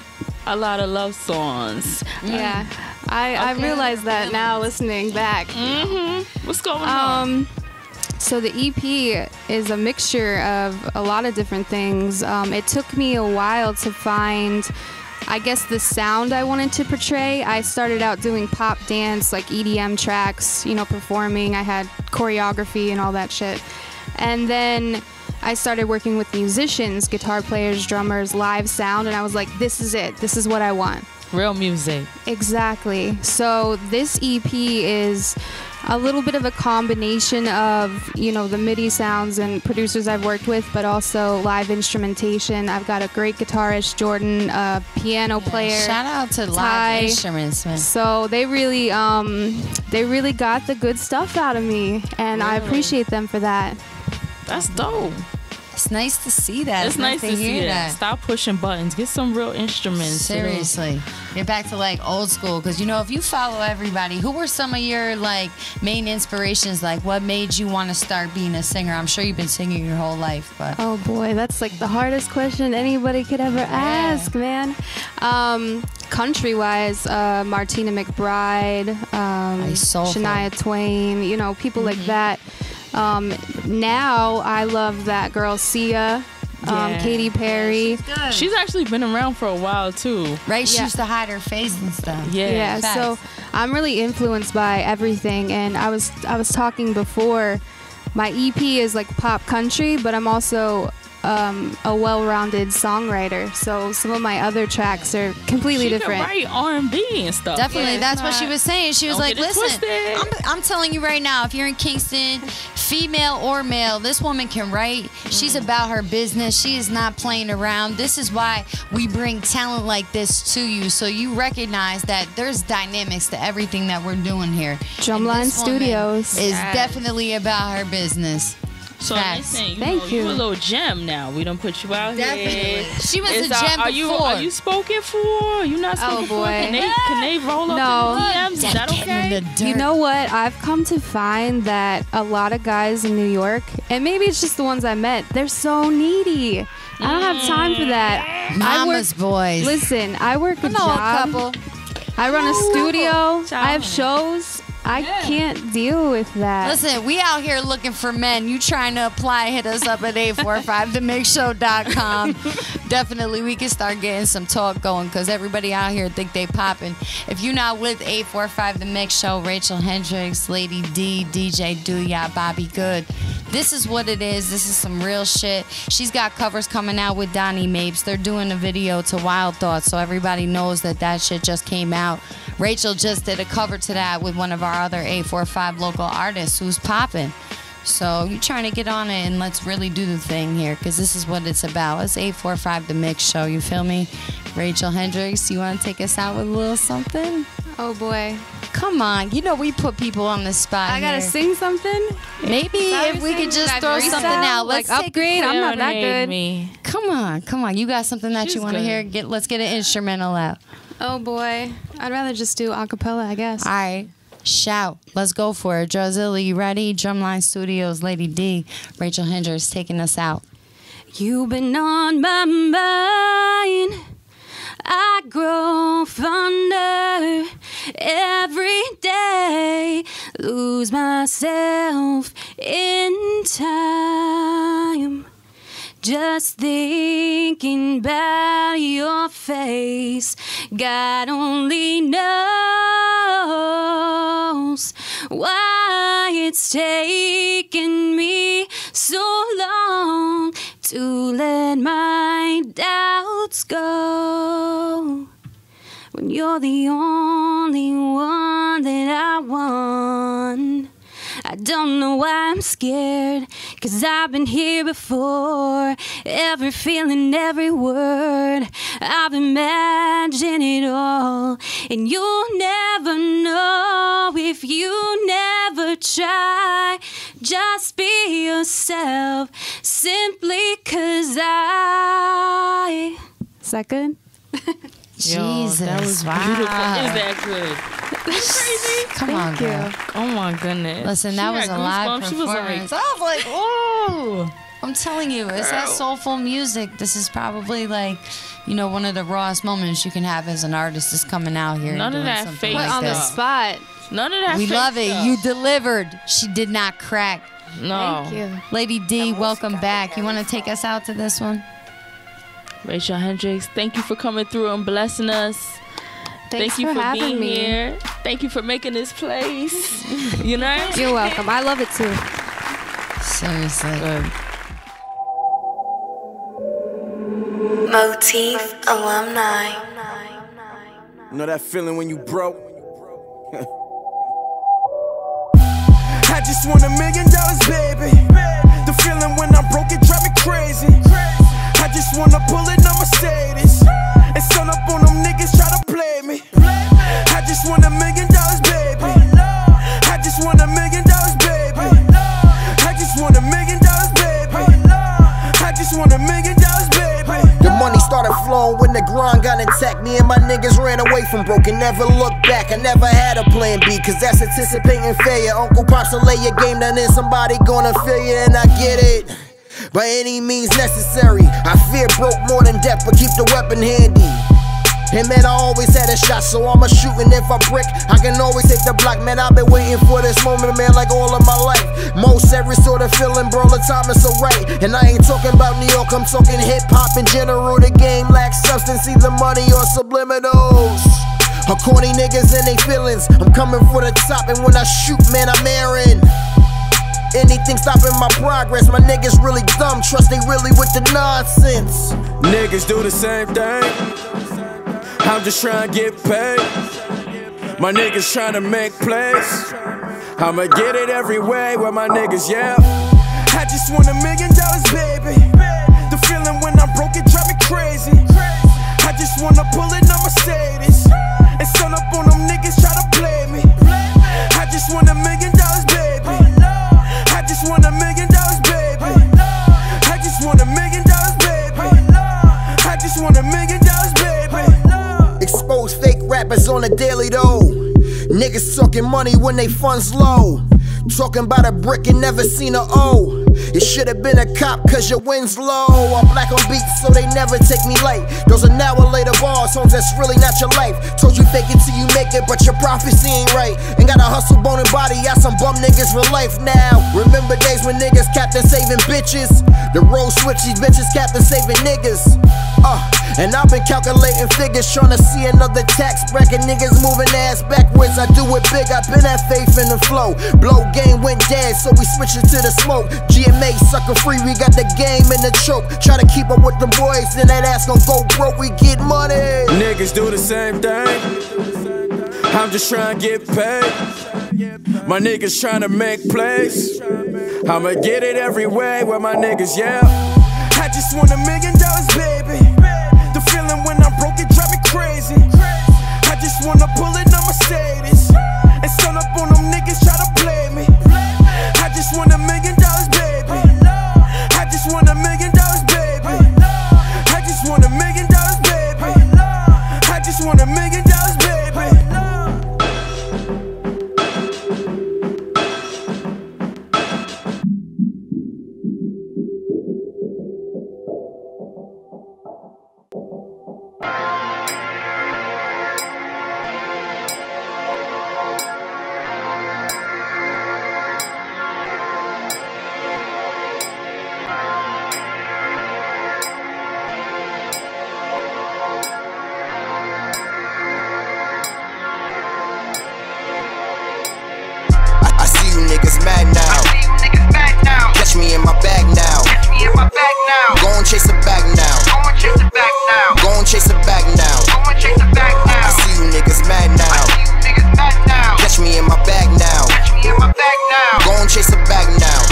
a lot of love songs. Yeah, I realized that now listening back. What's going on? So the EP is a mixture of a lot of different things. It took me a while to find, I guess, the sound I wanted to portray. I started out doing pop dance, like EDM tracks, you know, performing. I had choreography and all that shit. And then I started working with musicians, guitar players, drummers, live sound, and I was like, this is it. This is what I want. Real music. Exactly. So this EP is a little bit of a combination of, you know, the MIDI sounds and producers I've worked with, but also live instrumentation. I've got a great guitarist, Jordan, a piano player. Shout out to Ty. live instruments, man. So they really got the good stuff out of me, and I appreciate them for that. That's dope. It's nice to see that. It's nice to see that. Stop pushing buttons. Get some real instruments. Seriously. Get back to like old school. Because, you know, if you follow everybody, who were some of your like main inspirations? Like what made you want to start being a singer? I'm sure you've been singing your whole life. But oh boy, that's like the hardest question anybody could ever ask, man. Country-wise, Martina McBride, Shania Twain, you know, people like that. Now I love that girl Sia, Katy Perry. She's actually been around for a while too. Right? She used to hide her face and stuff. Yeah. So I'm really influenced by everything, and I was talking before. My EP is like pop country, but I'm also a well-rounded songwriter. So some of my other tracks are completely different. She can write R&B and stuff. Definitely, that's what she was saying. She was like, listen, I'm telling you right now, if you're in Kingston, female or male, this woman can write. She's about her business. She is not playing around. This is why we bring talent like this to you, so you recognize that there's dynamics to everything that we're doing here. Drumline Studios is definitely about her business. So listen, you a little gem now. We don't put you out here. She was a gem before. Are you spoken for? You not spoken for? Can they roll up in the DMs? Is that okay? You know what? I've come to find that a lot of guys in New York, and maybe it's just the ones I met, they're so needy. I don't have time for that. Mama's boys. Listen, I work a job. I run a studio. I have shows. I can't deal with that. Listen, we out here looking for men. You trying to apply, hit us up at 845themixshow.com. Definitely, we can start getting some talk going because everybody out here think they popping. If you're not with 845 The Mix Show, Rachel Hendricks, Lady D, DJ Doowyah, Bobby Good, this is what it is. This is some real shit. She's got covers coming out with Donnie Mapes. They're doing a video to Wild Thoughts, so everybody knows that that shit just came out. Rachel just did a cover to that with one of our other 845 local artists who's popping. So you trying to get on it and let's really do the thing here because this is what it's about. It's 845 The Mix Show, you feel me? Rachel Hendricks, you want to take us out with a little something? Oh boy. Come on, you know we put people on the spot. I gotta sing something? Maybe if we could just throw something out. Let's like upgrade. I'm not that good. Come on. You got something that you want to hear? Let's get an instrumental out. Oh boy. I'd rather just do a cappella, I guess. All right. Shout. Let's go for it. Drawzilla, you ready? Drumline Studios, Lady D. Rachel Hendricks taking us out. You've been on my mind. I grow fonder every day. Lose myself in time. Just thinking about your face, God only knows why it's taken me so long to let my doubts go. When you're the only one that I want. I don't know why I'm scared, 'cause I've been here before. Every feeling, every word, I've imagined it all. And you'll never know if you never try. Just be yourself, simply 'cause I... Is that good? Jesus, that was beautiful. Is that good? Crazy. Come on, girl. Oh my goodness. Listen, that was a live performance. I was like, oh. I'm telling you, it's that soulful music. This is probably like, you know, one of the rawest moments you can have as an artist is coming out here. None of that fake like on the spot. None of that. We fake love it. stuff. You delivered. She did not crack. No. Thank you. Lady D, welcome back. You want to take us out to this one? Rachel Hendricks, thank you for coming through and blessing us. Thanks Thank you for for having being me. here. Thank you for making this place. You know? You're welcome. I love it too. Seriously. Good. Motif Alumni. You know that feeling when you broke? I just want $1 million, baby. The feeling when I'm broke, it drive me crazy. I just wanna pull it on Mercedes and stun up on them niggas try to play me. I just want $1 million, baby. I just want $1 million, baby. I just want $1 million, baby. I just want $1 million, baby. The money started flowing when the grind got intact. Me and my niggas ran away from broke and never looked back. I never had a plan B, 'cause that's anticipating failure. Uncle Pops will lay your game down, then somebody gonna feel you, and I get it. By any means necessary, I fear broke more than death, but keep the weapon handy. And man, I always had a shot, so I'ma shoot, and if I brick, I can always take the block. Man, I've been waiting for this moment, man, like all of my life. Most every sort of feeling, bro, the time is so right. And I ain't talking about New York, I'm talking hip-hop in general. The game lacks substance, either money or subliminals. A corny niggas and they feelings, I'm coming for the top, and when I shoot, man, I'm airing. Anything stopping my progress, my niggas really dumb. Trust they really with the nonsense. Niggas do the same thing. I'm just trying to get paid. My niggas trying to make plays. I'ma get it every way with my niggas, yeah. I just want $1 million, baby. The feeling when I'm broke, it drive me crazy. I just wanna pull in a Mercedes and stun up on them niggas, try to play me. I just want $1 million, baby. I just want $1 million, baby. I just want $1 million, baby. I just want $1 million, baby. Expose fake rappers on a daily though. Niggas talking money when they funds low. Talking about a brick and never seen a O. You should've been a cop cause your wind's low. I'm black on beats so they never take me light. Those are now or later bars, homes that's really not your life. Told you fake it till you make it, but your prophecy ain't right. Ain't got a hustle, bone and body, got some bum niggas for life now. Remember days when niggas captain saving bitches. The road switch, these bitches captain saving niggas. And I've been calculating figures, trying to see another tax bracket. Niggas moving ass backwards, I do it big, I've been at faith in the flow. Blow game went dead, so we switch it to the smoke. GMA sucker free, we got the game in the choke. Try to keep up with them boys, then that ass gon' go broke, we get money. Niggas do the same thing. I'm just trying to get paid. My niggas trying to make plays. I'ma get it every way with my niggas, yeah. I just want $1 million, baby. The feeling when I'm broke, it drive me crazy. I just wanna pull in a Mercedes and stun up on them niggas, try to play me. I just want $1 million, baby. I just want $1 million, baby. I just want $1 million, baby. I just want $1 million, baby. Catch me in my bag now. Go and chase a bag now. Go and chase a bag now. I see you niggas mad now. Catch me in my bag now. Go and chase a bag now.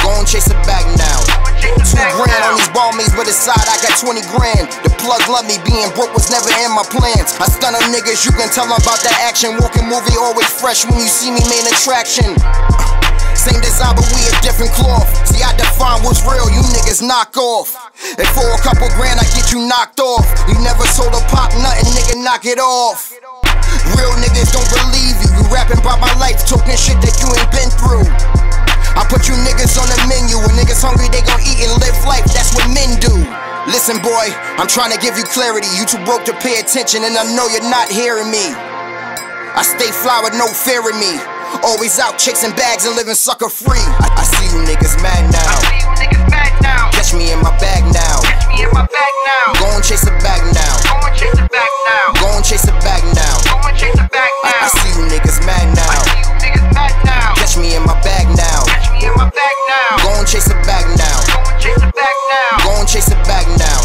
Go and chase a bag now. $2 grand on these ball mates, but aside I got 20 grand. The plug love me, being broke was never in my plans. I stun them niggas, you can tell them about that action. Walking movie always fresh, when you see me main attraction. Same design, but we a different cloth. See, I define what's real, you niggas knock off. And for a couple grand, I get you knocked off. You never sold a pop, nothing, nigga, knock it off. Real niggas don't believe you. You rapping about my life, talking shit that you ain't been through. I put you niggas on the menu. When niggas hungry, they gon' eat and live life, that's what men do. Listen, boy, I'm trying to give you clarity. You too broke to pay attention, and I know you're not hearing me. I stay fly with no fear in me. Always out chasing bags and living sucker free. I see you niggas mad now. Catch me in my bag now. Go and chase a bag now. Go and chase a bag now. I see you niggas mad now. Catch me in my bag now. Go and chase a bag now. Go and chase a bag now.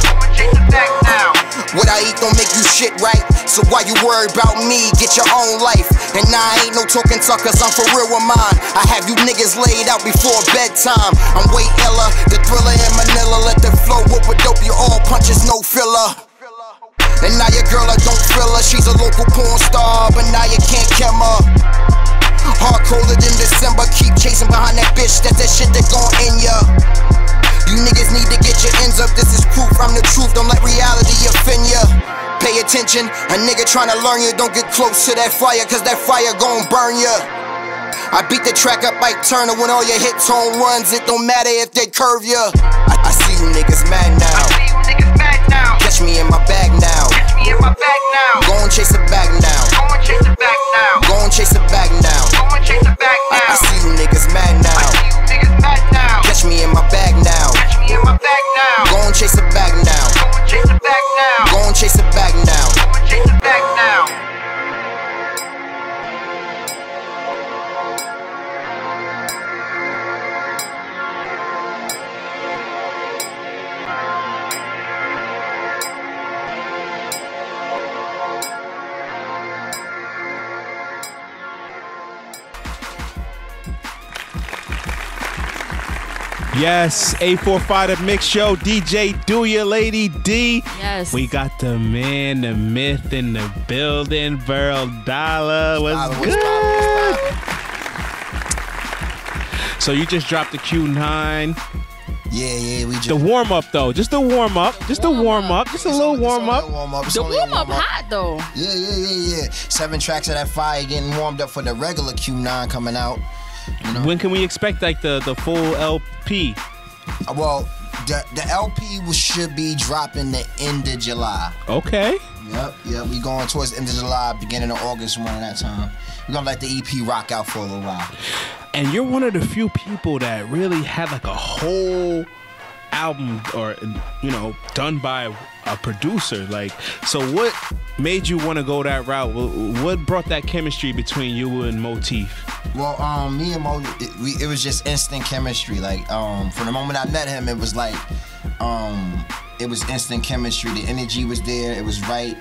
What I eat don't make you shit, right? So why you worry about me? Get your own life. And I ain't no talking tuckers, I'm for real with mine. I have you niggas laid out before bedtime. I'm way iller, the thriller in Manila. Let the flow whoop with dope, you all punches, no filler. And now your girl, I don't feel her. She's a local porn star, but now you can't kill her. Hard colder than December, keep chasing behind that bitch. That's that shit that gon' end ya. You niggas need to get your ends up, this is proof, I'm the truth, don't let reality offend ya. Pay attention, a nigga tryna learn you, don't get close to that fire, cause that fire gon' burn ya. I beat the track up like Turner when all your hits home runs, it don't matter if they curve ya. I see you niggas mad now. Catch me in my bag now. Go and chase a bag now. Go and chase a bag now. I see you niggas mad now. Catch me in my bag now. Go and chase a bag now. Go and chase a bag now. Yes, 845 The Mix Show, DJ Doowyah, Lady D. Yes. We got the man, the myth in the building, Burl Dollah. What's good? So you just dropped the Q9. Yeah, we just... The warm-up, though. Just the warm-up. Just a warm-up. Just a little warm-up. The warm-up hot, though. Yeah. 7 tracks of that fire getting warmed up for the regular Q9 coming out. You know? When can we expect, like, the full LP? Well, the LP should be dropping the end of July. Okay. Yep. We going towards the end of July, beginning of August, around that time. We're going to let the EP rock out for a little while. And you're one of the few people that really had like a whole album or, you know, done by a producer. Like, so what made you want to go that route? What brought that chemistry between you and Motif? Well, me and Mo, it was just instant chemistry. Like, from the moment I met him, it was like, it was instant chemistry. The energy was there. It was right.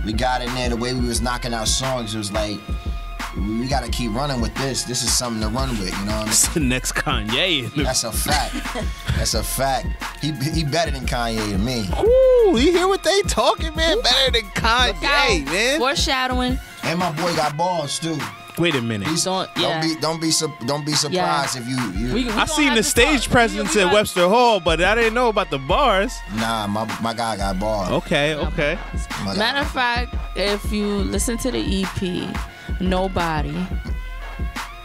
We got in there. The way we was knocking out songs, it was like, we gotta keep running with this. This is something to run with, you know what I mean? It's the next Kanye. That's a fact. That's a fact. He better than Kanye to me. Ooh, you hear what they talking, man? Better than Kanye, man. Foreshadowing. And my boy got balls too. Wait a minute. Don't be surprised if you. I seen the stage presence at Webster Hall, but I didn't know about the bars. Nah, my guy got balls. Okay. Matter of fact, if you listen to the EP, Nobody.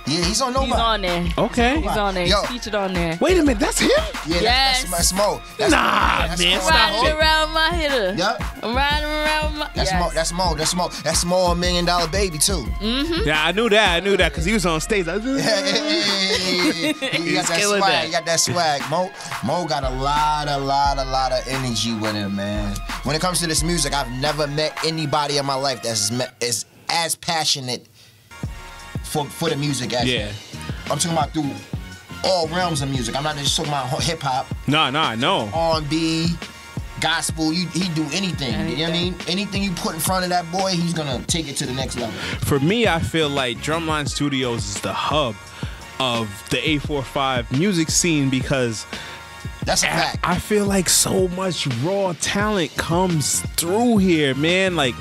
Yeah, he's on Nobody. He's on there. Okay. He's on there. Yo. He's featured on there. Wait a minute, that's him? Yeah, yes. That's Mo. Nah, man, I'm riding around my hitter. Yep. I'm riding around my. That's Mo. That's Mo. That's Mo. That's Mo, $1 Million Baby too. Mm-hmm. Yeah, I knew that because he was on stage. He got that swag. He got that swag. Mo got a lot of energy with him, man. When it comes to this music, I've never met anybody in my life that's as passionate for the music as him. I'm talking about through all realms of music. I'm not just talking about hip hop. Nah, no. R&B, gospel. He do anything. You know what I mean? Anything you put in front of that boy, he's gonna take it to the next level. For me, I feel like Drumline Studios is the hub of the 845 music scene because that's a fact. I feel like so much raw talent comes through here, man. Like,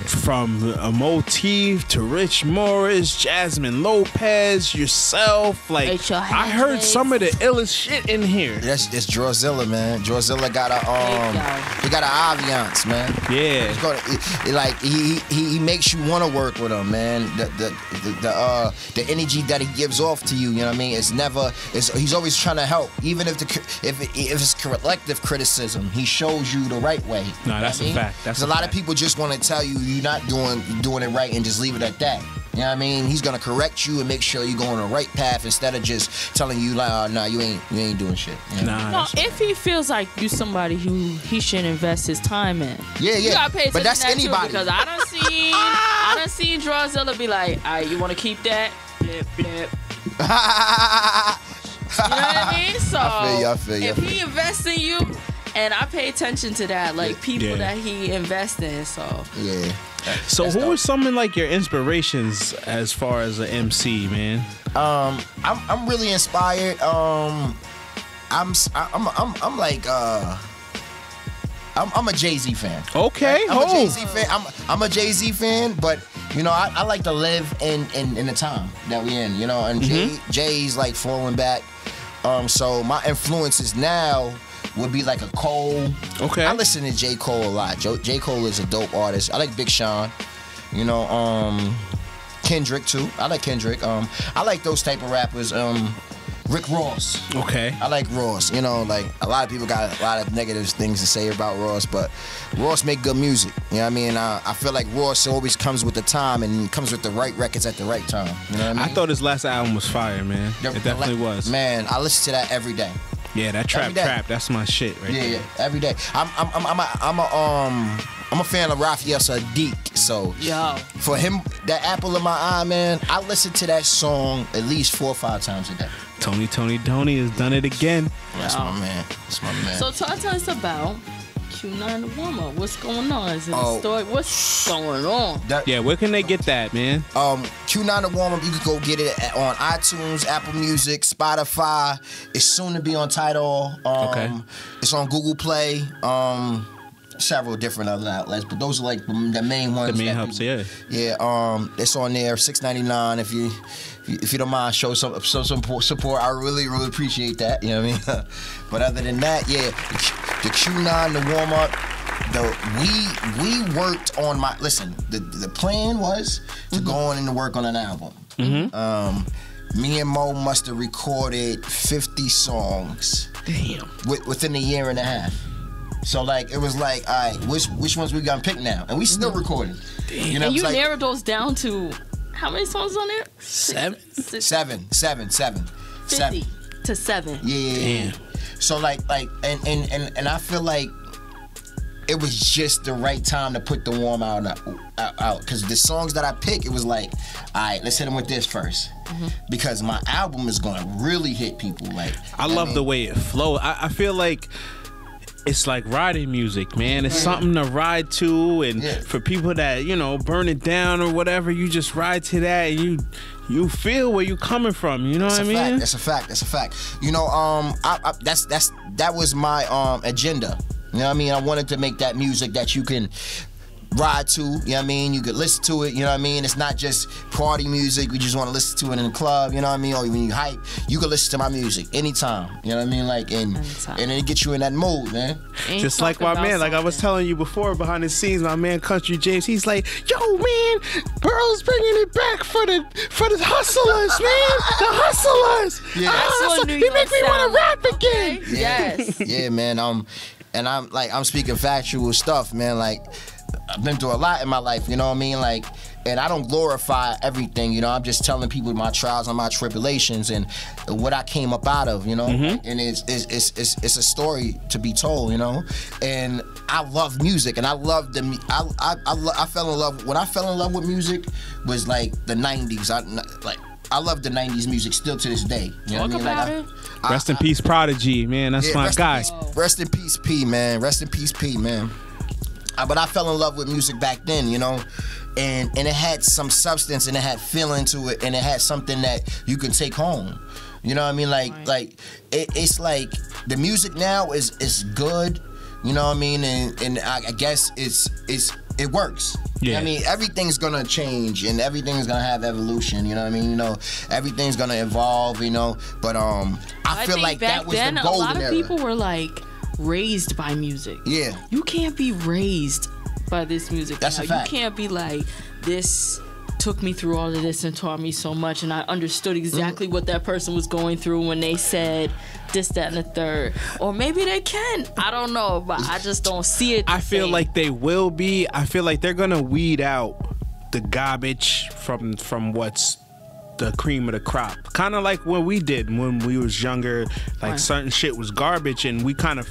from a Motif to Rich Morris, Jasmine Lopez, yourself. Like, Rachel I Hendricks. heard some of the illest shit in here. That's Drawzilla, man. Drawzilla got he got an ambiance, man. Yeah. He makes you want to work with him, man. The energy that he gives off to you, you know what I mean? He's always trying to help, even if it's collective criticism. He shows you the right way. No, that's a fact. That's a lot of people just want to tell you you're not doing it right and just leave it at that. You know what I mean? He's gonna correct you and make sure you go on the right path instead of just telling you like, oh, nah, you ain't doing shit. You know? No, if he feels like you somebody who he should invest his time in. Yeah. You gotta pay attention but that's to that anybody. Too, because I done seen Drawzilla be like, all right, you wanna keep that? Blip, blip. You know what I mean? So I feel you. If he invests in you, and I pay attention to that, like people that he invests in. So yeah. So who are some of like your inspirations as far as an MC, man? I'm really inspired. I'm a Jay-Z fan. Okay. I'm a Jay-Z fan. I'm a Jay-Z fan, but you know, I like to live in the time that we in, you know, and Jay's like falling back. So my influences now would be like a Cole. Okay. I listen to J. Cole a lot. J. Cole is a dope artist. I like Big Sean. You know, Kendrick too. I like Kendrick. I like those type of rappers. Rick Ross. Okay. I like Ross. You know, like a lot of people got a lot of negative things to say about Ross, but Ross make good music. You know what I mean? I feel like Ross always comes with the time and comes with the right records at the right time. You know what I mean? I thought his last album was fire, man. It definitely was. Man, I listen to that every day. Yeah, that trap, that's my shit right there. Yeah, every day. I'm a fan of Raphael Sadiq, so for him, that apple in my eye, man, I listen to that song at least 4 or 5 times a day. Tony has done it again. That's my man. That's my man. So talk to us about Q9 the warm up. What's going on? Is it a story? What's going on? Yeah, where can they get that, man? Q9 the warm up. You can go get it on iTunes, Apple Music, Spotify. It's soon to be on Tidal. Okay. It's on Google Play. Several different other outlets, but those are like the main ones. The main hubs, yeah. Yeah, it's on there, $6.99. If you don't mind, show some support. I really appreciate that. You know what I mean? But other than that, yeah, the Q9, the warm up. We worked on my The plan was to go on and to work on an album. Me and Mo must have recorded 50 songs. Damn. Within a year and a half. So like it was like, all right, which ones we gonna pick now? And we still recording. You know, and you narrowed those down to how many songs on there? Seven. 50 to 7. Yeah. Damn. So like and I feel like it was just the right time to put the warm out because the songs that I picked, it was like, all right, let's hit them with this first. Because my album is gonna really hit people. Like I love the way it flows. I feel like it's like riding music, man. It's something to ride to, and for people that, you know, burn it down or whatever, you just ride to that and you feel where you coming from, you know what I mean? That's a fact. You know, that was my agenda. You know what I mean? I wanted to make that music that you can ride to, you know what I mean? You could listen to it, you know what I mean? It's not just party music, we just want to listen to it in the club, you know what I mean? Or when you hype, you can listen to my music anytime, you know what I mean? Like, and it gets you in that mood, man. Just like my man, like I was telling you before behind the scenes, my man Country James, he's like, yo man, Burl's bringing it back for the hustlers, man. The hustlers. Yeah. He make me want to rap again. Yes. Yeah, man. I'm speaking factual stuff, man. Like, I've been through a lot in my life, you know what I mean? Like, and I don't glorify everything, you know. I'm just telling people my trials and my tribulations and what I came up out of, you know. And it's a story to be told, you know. And I love music, and I love I fell in love. When I fell in love with music was like the '90s. I love the '90s music still to this day. You know what I mean? Like, Rest in peace, Prodigy, man. That's my guy. Rest in peace, P, man. Rest in peace, P, man. But I fell in love with music back then, you know, and it had some substance and it had feeling to it and it had something that you can take home. You know what I mean? Like it's like the music now is good, you know what I mean? And I guess it works. Yeah. I mean, everything's gonna change and everything's gonna have evolution, you know what I mean? You know, everything's gonna evolve, you know. But I feel like that was the golden era. A lot of people were like raised by music. Yeah. You can't be raised by this music. That's now. a fact. You can't be like, this took me through all of this and taught me so much, and I understood exactly what that person was going through when they said this, that, and the third. Or maybe they can. I don't know, but I just don't see it. I feel like they will be. I feel like they're gonna weed out the garbage from what's the cream of the crop. Kind of like what we did when we was younger. Like certain shit was garbage, and we kind of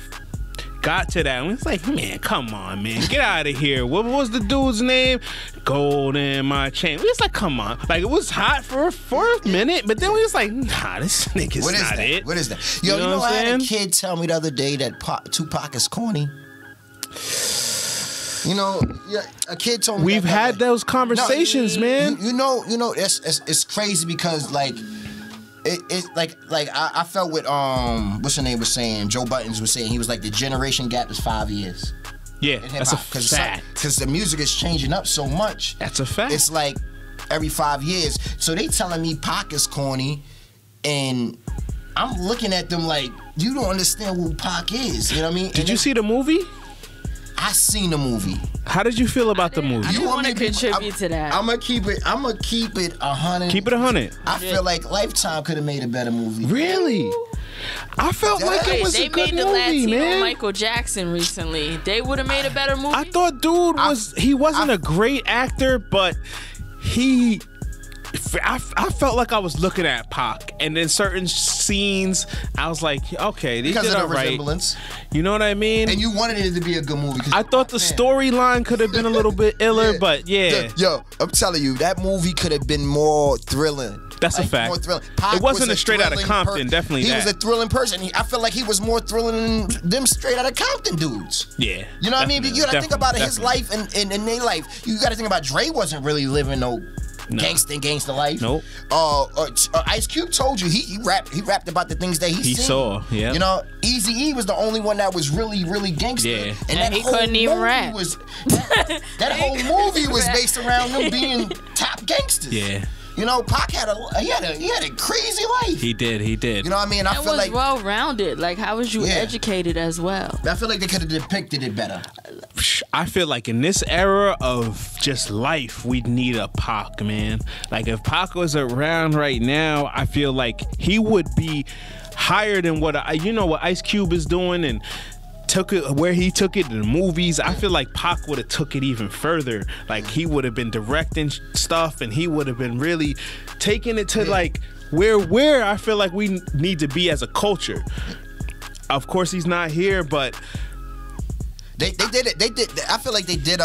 got to that. And it's like, man, come on, man, get out of here. What was the dude's name? Gold in my chain. We was like, come on. Like, it was hot for a minute, but then we was like, nah, this nigga's not it. What is that? Yo, you know I had a kid tell me the other day that Tupac is corny. You know, a kid told me. We've had those conversations, man. You know, it's crazy because like it like I felt what what's her name was saying. Joe Buttons was saying he was like the generation gap is 5 years. Yeah, that's a fact. Because the music is changing up so much. That's a fact. It's like every 5 years. So they telling me Pac is corny, and I'm looking at them like, you don't understand who Pac is. You know what I mean? Did you see the movie? I seen the movie. How did you feel about the movie? I didn't want to contribute to that. I'm gonna keep it 100. Keep it 100. I feel like Lifetime could have made a better movie. Really? I felt like it was a good movie, man. They made the Latino Michael Jackson recently. They would have made a better movie. I thought dude wasn't a great actor, but I felt like I was looking at Pac, and then certain scenes, I was like, okay, these did all right. Resemblance. You know what I mean? And you wanted it to be a good movie. I thought the storyline could have been a little bit iller, but yeah. Yo, I'm telling you, that movie could have been more thrilling. That's a fact. More thrilling. Pac It wasn't was a straight outta thrilling Compton, definitely He that. was a thrilling person. I feel like he was more thrilling than them straight out of Compton dudes. Yeah. You know what I mean? You gotta think about his definitely. life and their life. You gotta think about Dre wasn't really living no gangster life. Nope. Ice Cube told you he rapped about the things that he seen. saw. Yeah. You know, Eazy-E was the only one that was really gangster. Yeah. And And he couldn't even rap. That whole movie was based around them being top gangsters. Yeah. You know, Pac had a crazy life. He did. You know what I mean? I It feel was like well rounded. Like, how was you educated as well? I feel like they could have depicted it better. I feel like in this era of just life, we need a Pac, man. Like if Pac was around right now, I feel like he would be higher than what Ice Cube is doing and took it where he took it in the movies. I feel like Pac would have took it even further. Like he would have been directing stuff and he would have been really taking it to like where I feel like we need to be as a culture. Of course he's not here, but They did it. They did. I feel like they did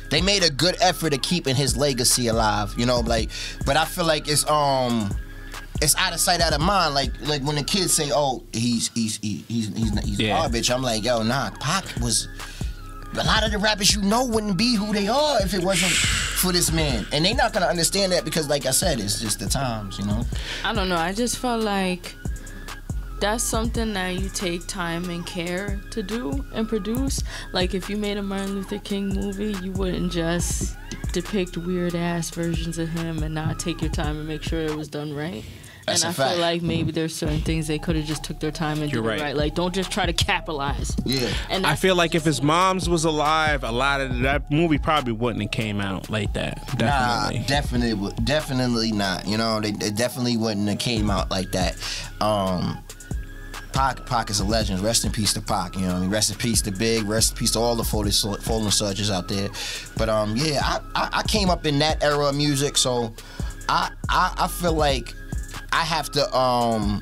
they made a good effort of keeping his legacy alive. You know, like, but I feel like it's out of sight, out of mind. Like when the kids say, "Oh, he's garbage," I'm like, "Yo, nah." Pac was. A lot of the rappers wouldn't be who they are if it wasn't for this man, and they not gonna understand that because, like I said, it's just the times. You know. I don't know. I just felt like that's something that you take time and care to do and produce. Like if you made a Martin Luther King movie, you wouldn't just depict weird ass versions of him and not take your time and make sure it was done right. That's and a fact. feel like maybe there's certain things they could have just took their time and You're did right. it right. Like don't just try to capitalize. Yeah. And I feel like if his moms was alive, a lot of that movie probably wouldn't have came out like that. Definitely. Nah, definitely not. You know, they definitely wouldn't have came out like that. Pac is a legend. Rest in peace to Pac. You know what I mean? Rest in peace to Big. Rest in peace to all the fallen soldiers out there. But yeah, I came up in that era of music, so I feel like I have to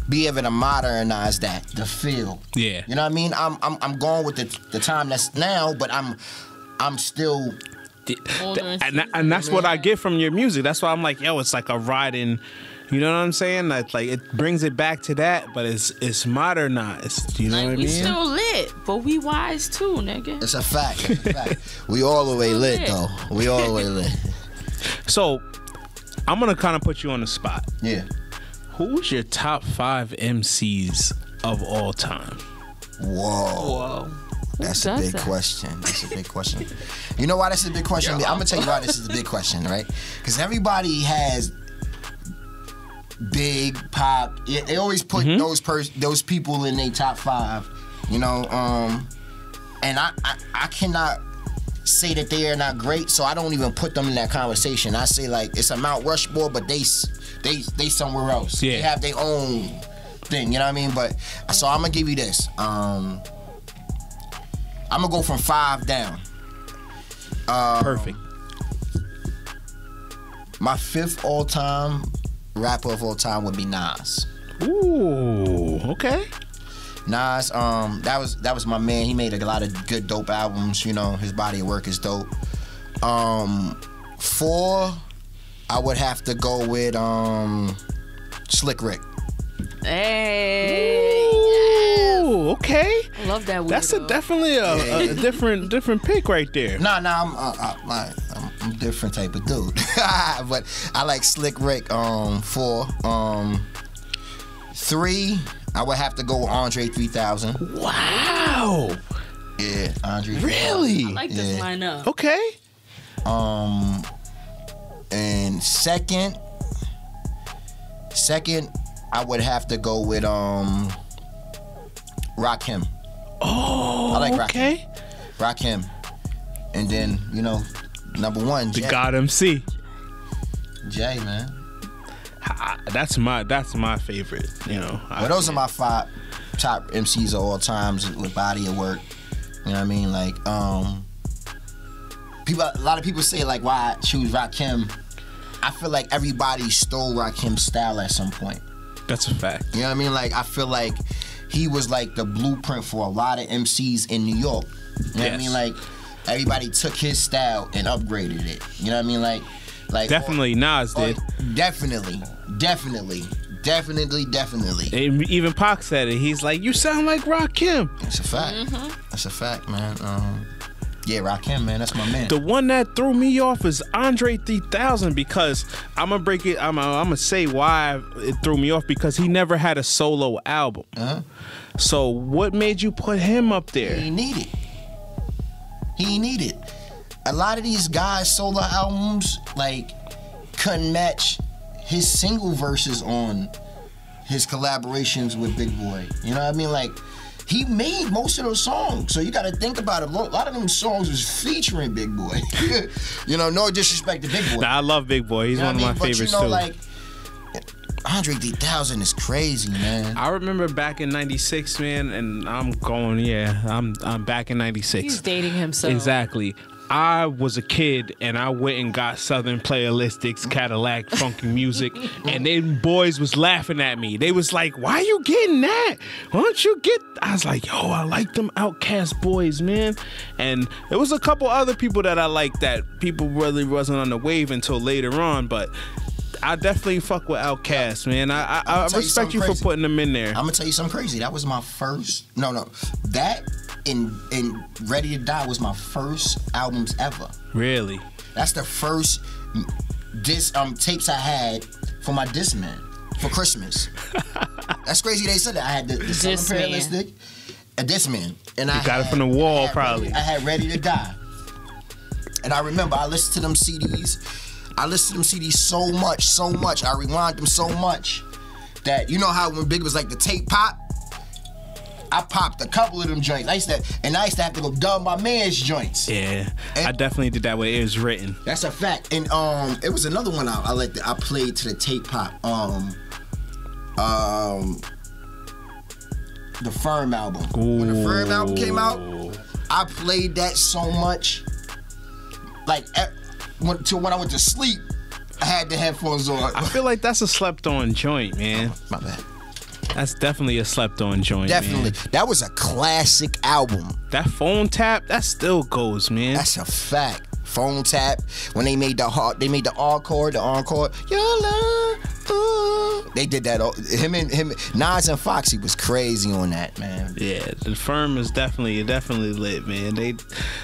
be able to modernize that, the feel. Yeah. You know what I mean? I'm going with the time that's now, but I'm still. And that's what I get from your music. That's why I'm like, yo, it's like a riding. You know what I'm saying? Like it brings it back to that, but it's modernized. You know what I mean? We still lit, but we wise too, nigga. It's a fact. It's a fact. We all the way lit though. We all the way lit. So I'm gonna kind of put you on the spot. Yeah. Who's your top 5 MCs of all time? Whoa. That's a big question. That's a big question. You know why that's a big question? I'm gonna tell you why this is a big question, right? Because everybody has Big, Pac. They always put those people in their top 5. You know, and I cannot say that they are not great, so I don't even put them in that conversation. I say like it's a Mount Rushmore, but they somewhere else. Yeah. They have their own thing. You know what I mean? But so I'm gonna give you this. I'm gonna go from 5 down. Perfect. My 5th all-time rapper of all time would be Nas. Ooh, okay. Nas, that was my man. He made a lot of good, dope albums. You know, his body of work is dope. 4, I would have to go with Slick Rick. Hey. Ooh, okay. I love that. That's definitely a different pick right there. Nah, I'm a different type of dude. But I like Slick Rick. 4. 3, I would have to go with Andre 3000. Wow. Yeah, Andre. Really? I like this lineup. Okay. And second, I would have to go with Rakim. Oh, I like Rakim. Okay. Rakim. And then, you know, number 1, Jay. The God MC. Jay, man. That's my favorite, you know. Well, those are my 5 top MCs of all times with body of work. You know what I mean? Like, a lot of people say like, why choose Rakim? I feel like everybody stole Rakim's style at some point. That's a fact. You know what I mean? Like, I feel like he was like the blueprint for a lot of MCs in New York. You know what I mean? Like, everybody took his style and upgraded it. You know what I mean? Like, Like definitely Nas did. Definitely. And even Pac said it. He's like, you sound like Rakim. That's a fact. That's a fact, man. Yeah, Rakim, man, that's my man. The one that threw me off is Andre 3000 because I'm gonna break it. I'm gonna say why it threw me off because he never had a solo album. So what made you put him up there? He needed. A lot of these guys' solo albums like couldn't match his single verses on his collaborations with Big Boy. You know what I mean? Like, he made most of those songs. So you got to think about it. A lot of them songs was featuring Big Boy. You know, no disrespect to Big Boy. Nah, I love Big Boy. He's one of my favorites, but you know, too. like, Andre 3000 is crazy, man. I remember back in '96, man, and I'm back in '96. He's dating himself. Exactly. I was a kid and I went and got Southern Playalistics, Cadillac, funky music, and then boys was laughing at me. They was like, why you getting that? Why don't you get... I was like, yo, I like them Outkast boys, man. And there was a couple other people that I liked that people really wasn't on the wave until later on, but I definitely fuck with Outkast, man. I respect you for putting them in there. I'm gonna tell you something crazy. That was my first... No. That... And Ready to Die was my first albums ever. Really? That's the first tapes I had for my Discman for Christmas. That's crazy they said that. I had the Southern Playalistic, a Discman. And you got it from the wall, probably. I had Ready to Die. And I remember I listened to them CDs. So much. I rewound them so much that, you know how when Big was like the tape pop? I popped a couple of them joints. I used to have to go dub my man's joints. Yeah, and I definitely did that way it was written. That's a fact. And it was another one I played to the tape pop. The Firm album. Ooh. When the Firm album came out, I played that so much. Like till when I went to sleep, I had the headphones on. I feel like that's a slept-on joint, man. My bad. That's definitely a slept-on joint. Definitely. Man. That was a classic album. That Phone Tap, that still goes, man. That's a fact. Phone Tap. When they made the encore. Your love. Ooh. They did that. Him, Nas and Foxy was crazy on that, man. Yeah, the Firm is definitely lit, man.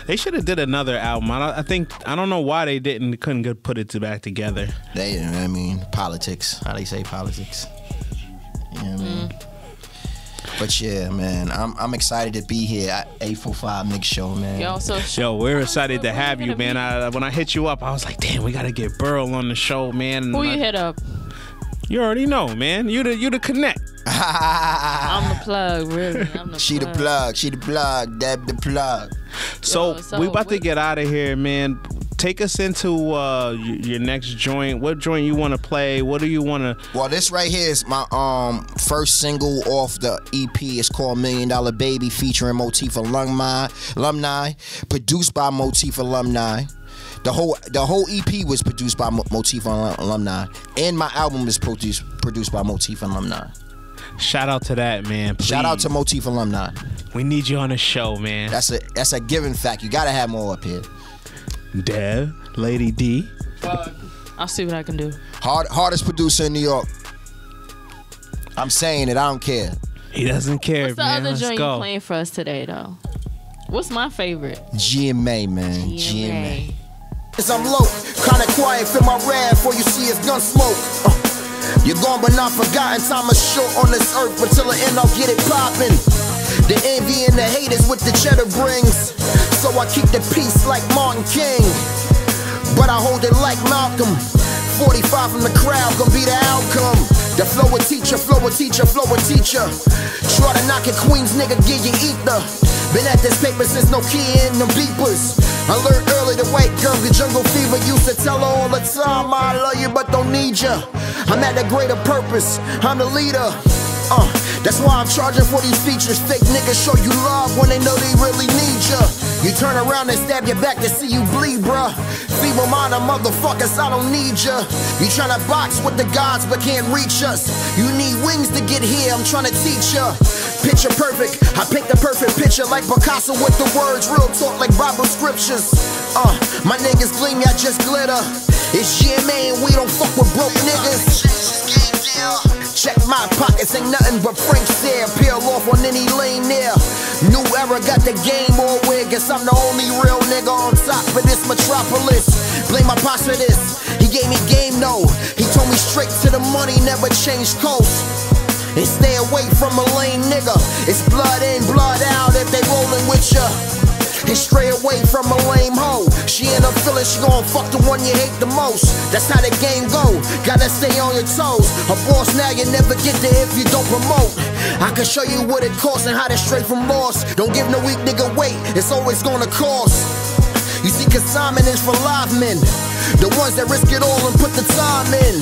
They should have did another album. I don't know why they couldn't put it back together. Politics. How they say politics. You know what I mean? But yeah, man, I'm excited to be here at 845 Mix Show, man. Yo, we're excited to have you, man. When I hit you up, I was like, damn, we gotta get Burl on the show, man. Who you hit up? You already know, man. You the connect. I'm the plug, really. She the plug. Deb the plug. So we about to get out of here, man. Take us into your next joint. What joint you want to play? What do you want to... Well, this right here is my first single off the EP. It's called $1 Million Baby, featuring Motif Alumni, produced by Motif Alumni. The whole EP was produced by Motif Alumni, and my album is produced by Motif Alumni. Shout out to that, man. Please. Shout out to Motif Alumni. We need you on the show, man. That's a given fact. You gotta have more up here. Dev, Lady D. I'll see what I can do. Hardest producer in New York. I'm saying it. I don't care. He doesn't care, What's the man. other joint you playing for us today, though? What's my favorite? GMA, man. GMA. As I'm low, kinda quiet, feel my wrath, before you see his gun smoke. You're gone but not forgotten, time is short on this earth, but till the end I'll get it poppin'. The envy and the haters with the cheddar brings, so I keep the peace like Martin King, but I hold it like Malcolm. 45 from the crowd, gon' be the outcome. The flow a teacher, flow a teacher, flow a teacher. Try to knock it, Queens, nigga, give you ether. Been at this paper since no key in them beepers. I learned early the white girl get jungle fever. Used to tell her all the time I love you but don't need ya. I'm at a greater purpose, I'm the leader. That's why I'm charging for these features. Fake niggas show you love when they know they really need ya. You turn around and stab your back to see you bleed, bruh. Feeble-minded motherfuckers, I don't need ya. You tryna box with the gods but can't reach us. You need wings to get here, I'm tryna teach ya. Picture perfect, I paint the perfect picture like Picasso with the words, real talk like Bible scriptures. My niggas gleam, I just glitter. It's GMA and we don't fuck with broke niggas. Check my pockets, ain't nothing but Frank Sayre. Peel off on any lane there. New era got the game all weird. Guess I'm the only real nigga on top of this metropolis. Blame my pops for this. He gave me game, no. He told me straight to the money, never change coast. And stay away from a lame nigga. It's blood in, blood out if they rollin' with ya. And stray away from a lame hoe. She in her feelings, she gon' fuck the one you hate the most. That's how the game go, gotta stay on your toes. A boss now, you never get there if you don't promote. I can show you what it costs and how to stray from loss. Don't give no weak nigga weight, it's always gonna cost. You see, consignment is for live men, the ones that risk it all and put the time in,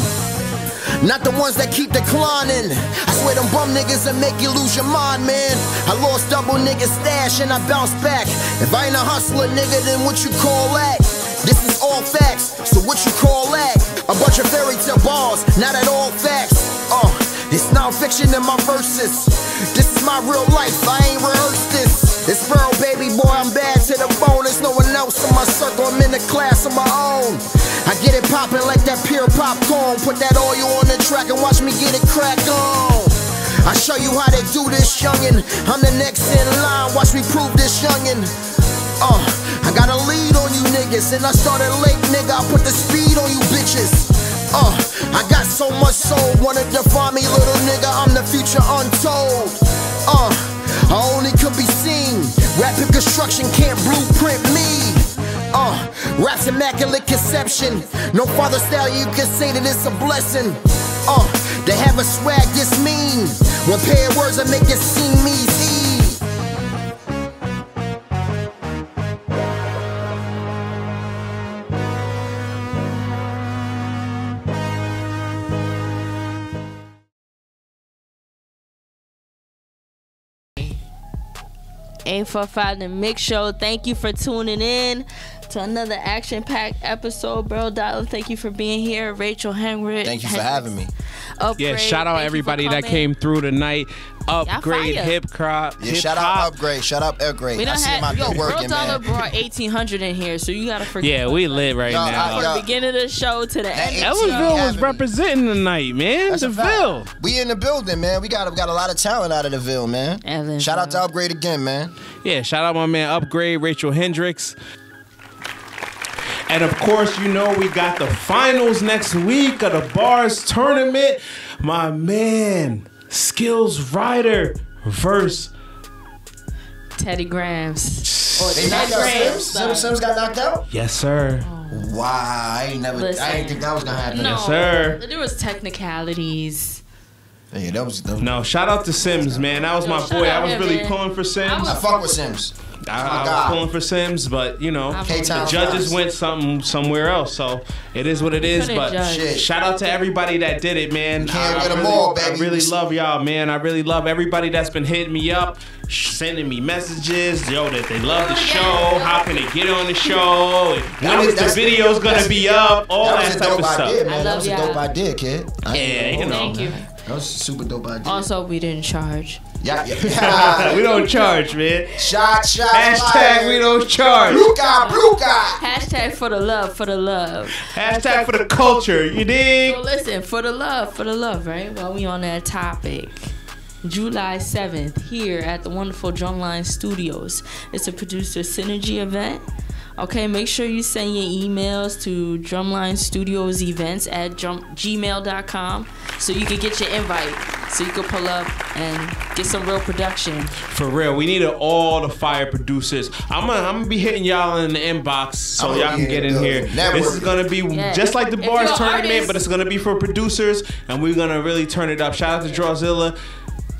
not the ones that keep declining. I swear them bum niggas that make you lose your mind, man. I lost double nigga stash and I bounced back. If I ain't a hustler, nigga, then what you call that? This is all facts, so what you call that? A bunch of fairy tale bars, not at all facts. It's non-fiction in my verses. This is my real life, I ain't rehearsed this. It's Burl, baby boy, I'm bad to the bone. There's no one else in my circle, I'm in the class of my own. I get it poppin' like that pure popcorn. Put that oil on the track and watch me get it crack on. I show you how they do this, youngin'. I'm the next in line, watch me prove this, youngin'. I got a lead on you niggas, and I started late, nigga. I put the speed on you bitches. I got so much soul, wanna define me, little nigga. I'm the future untold. I only could be seen. Rapid construction can't blueprint me. Rap's immaculate conception. No father style, you can say that it's a blessing. To have a swag this mean. One pair of words that make it seem easy. Eight 845 The Mix Show. Thank you for tuning in to another action-packed episode. Burl Dollah, thank you for being here. Rachel Hendricks. Thank you for having me. Upgrade, yeah, shout out everybody that came through tonight. Upgrade, Hip-Hop. Yeah, shout out Upgrade. Shout out Upgrade. We I see my good working, Burl Dollah man. brought 1800 in here, so you gotta forget. Yeah, we lit right now. From the beginning of the show to the end. Evansville was representing tonight, man. That's a DeVille. fact. We in the building, man. We got a lot of talent out of the Ville, man. Shout out to Upgrade again, man. Yeah, shout out my man Upgrade, Rachel Hendricks. And of course, you know we got the finals next week of the Bars Tournament. My man, Skills Rider versus Teddy Grams. Or they knocked out Sims? Sims got knocked out? Yes, sir. Wow, I didn't think that was gonna happen. No, Yes, sir. There was technicalities. Yeah, that was No, shout out to Sims, man. That was my boy. I was really pulling for Sims. I fuck with Sims. I was pulling for Sims, but you know, the judges went somewhere else, so it is what it is. But shout out to everybody that did it, man. I really love y'all, man. I really love everybody that's been hitting me up, sending me messages, yo, that they love the show. How can they get on the show? When is the videos gonna be up? All that type of stuff. That was a dope idea, kid. Yeah, you know. Thank you. That was a super dope idea. Also, we didn't charge. Yeah. We don't charge, man. Shot. Hashtag we don't charge. Blue guy. Hashtag for the love. Hashtag for the culture, you dig? So listen, for the love, right? While we on that topic. July 7th, here at the wonderful Drumline Studios. It's a producer synergy event. Okay, make sure you send your emails to drumlinestudiosevents@gmail.com so you can get your invite, so you can pull up and get some real production. For real, we need all the fire producers. I'm gonna be hitting y'all in the inbox so y'all can get in here. This is gonna be just like the Bars Tournament, but it's gonna be for producers, and we're gonna really turn it up. Shout out to Drawzilla.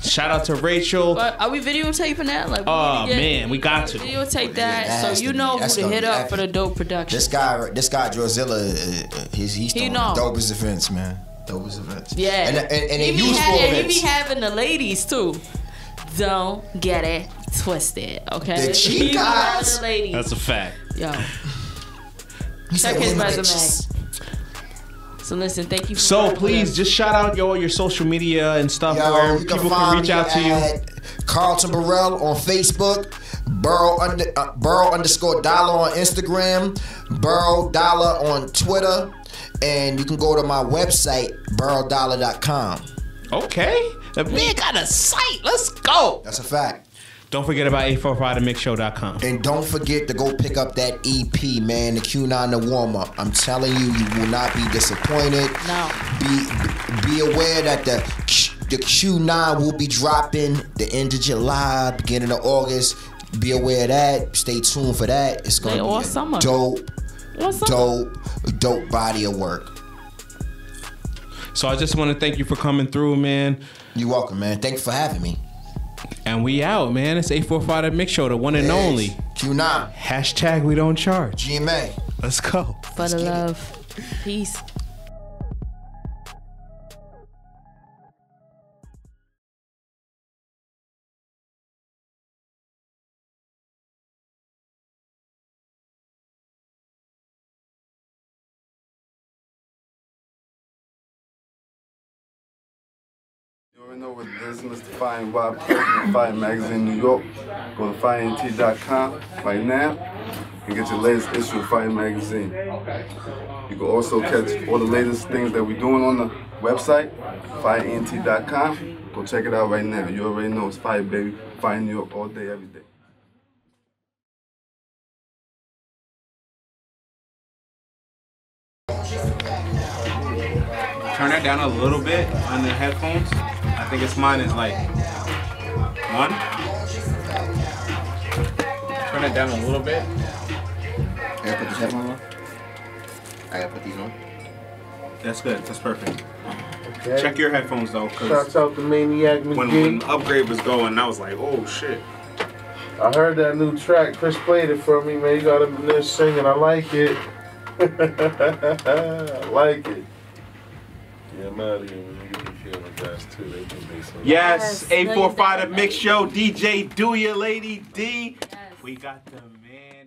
Shout out to Rachel. But are we videotaping that? Like, man, we got to videotape that, so you know who to hit up for the dope production. This guy, Drawzilla, he's throwing the dopest events, man. Dopest events. Yeah, and useful events. He be having the ladies too. Don't get it twisted, okay? The cheap guys. The ladies. That's a fact. Yo, check his resume. So listen, thank you. So please just shout out your social media and stuff where people can reach out to you. Carlton Burrell on Facebook, Burl _Dollah on Instagram, Burl Dollah on Twitter, And you can go to my website, burldollah.com. Okay. The man got a site. Let's go. That's a fact. Don't forget about 845themixshow.com. And don't forget to go pick up that EP, man, the Q9 The Warm Up. I'm telling you, you will not be disappointed. No. Be aware that the Q9 will be dropping the end of July, beginning of August. Be aware of that. Stay tuned for that. It's going to be summer. dope body of work. So I just want to thank you for coming through, man. You're welcome, man. Thanks for having me. And we out, man. It's 845 The Mix Show, the one and only. Q9. Hashtag we don't charge. GMA. Let's go. For the love. Peace. You already know what this is, Mr. Fine Wild President, Fine Magazine, New York. Go to FireNT.com right now and get your latest issue of Fire Magazine. You can also catch all the latest things that we're doing on the website, FireNT.com. Go check it out right now. You already know it's Fire, baby. Fire New York all day, every day. Turn that down a little bit on the headphones. I think mine is like 1. Turn it down a little bit. I gotta put these headphones on? I gotta put these on? That's good. That's perfect. Okay. Check your headphones though, Shouts out to Maniac McGee. when Upgrade was going, I was like, oh shit. I heard that new track. Chris played it for me, man. You got him in there singing. I like it. I like it. Yeah, I'm out of here, man. You can feel my guys too. They can be some. Yes, 845 The Mix Show, DJ Doowyah, Lady D. We got the man.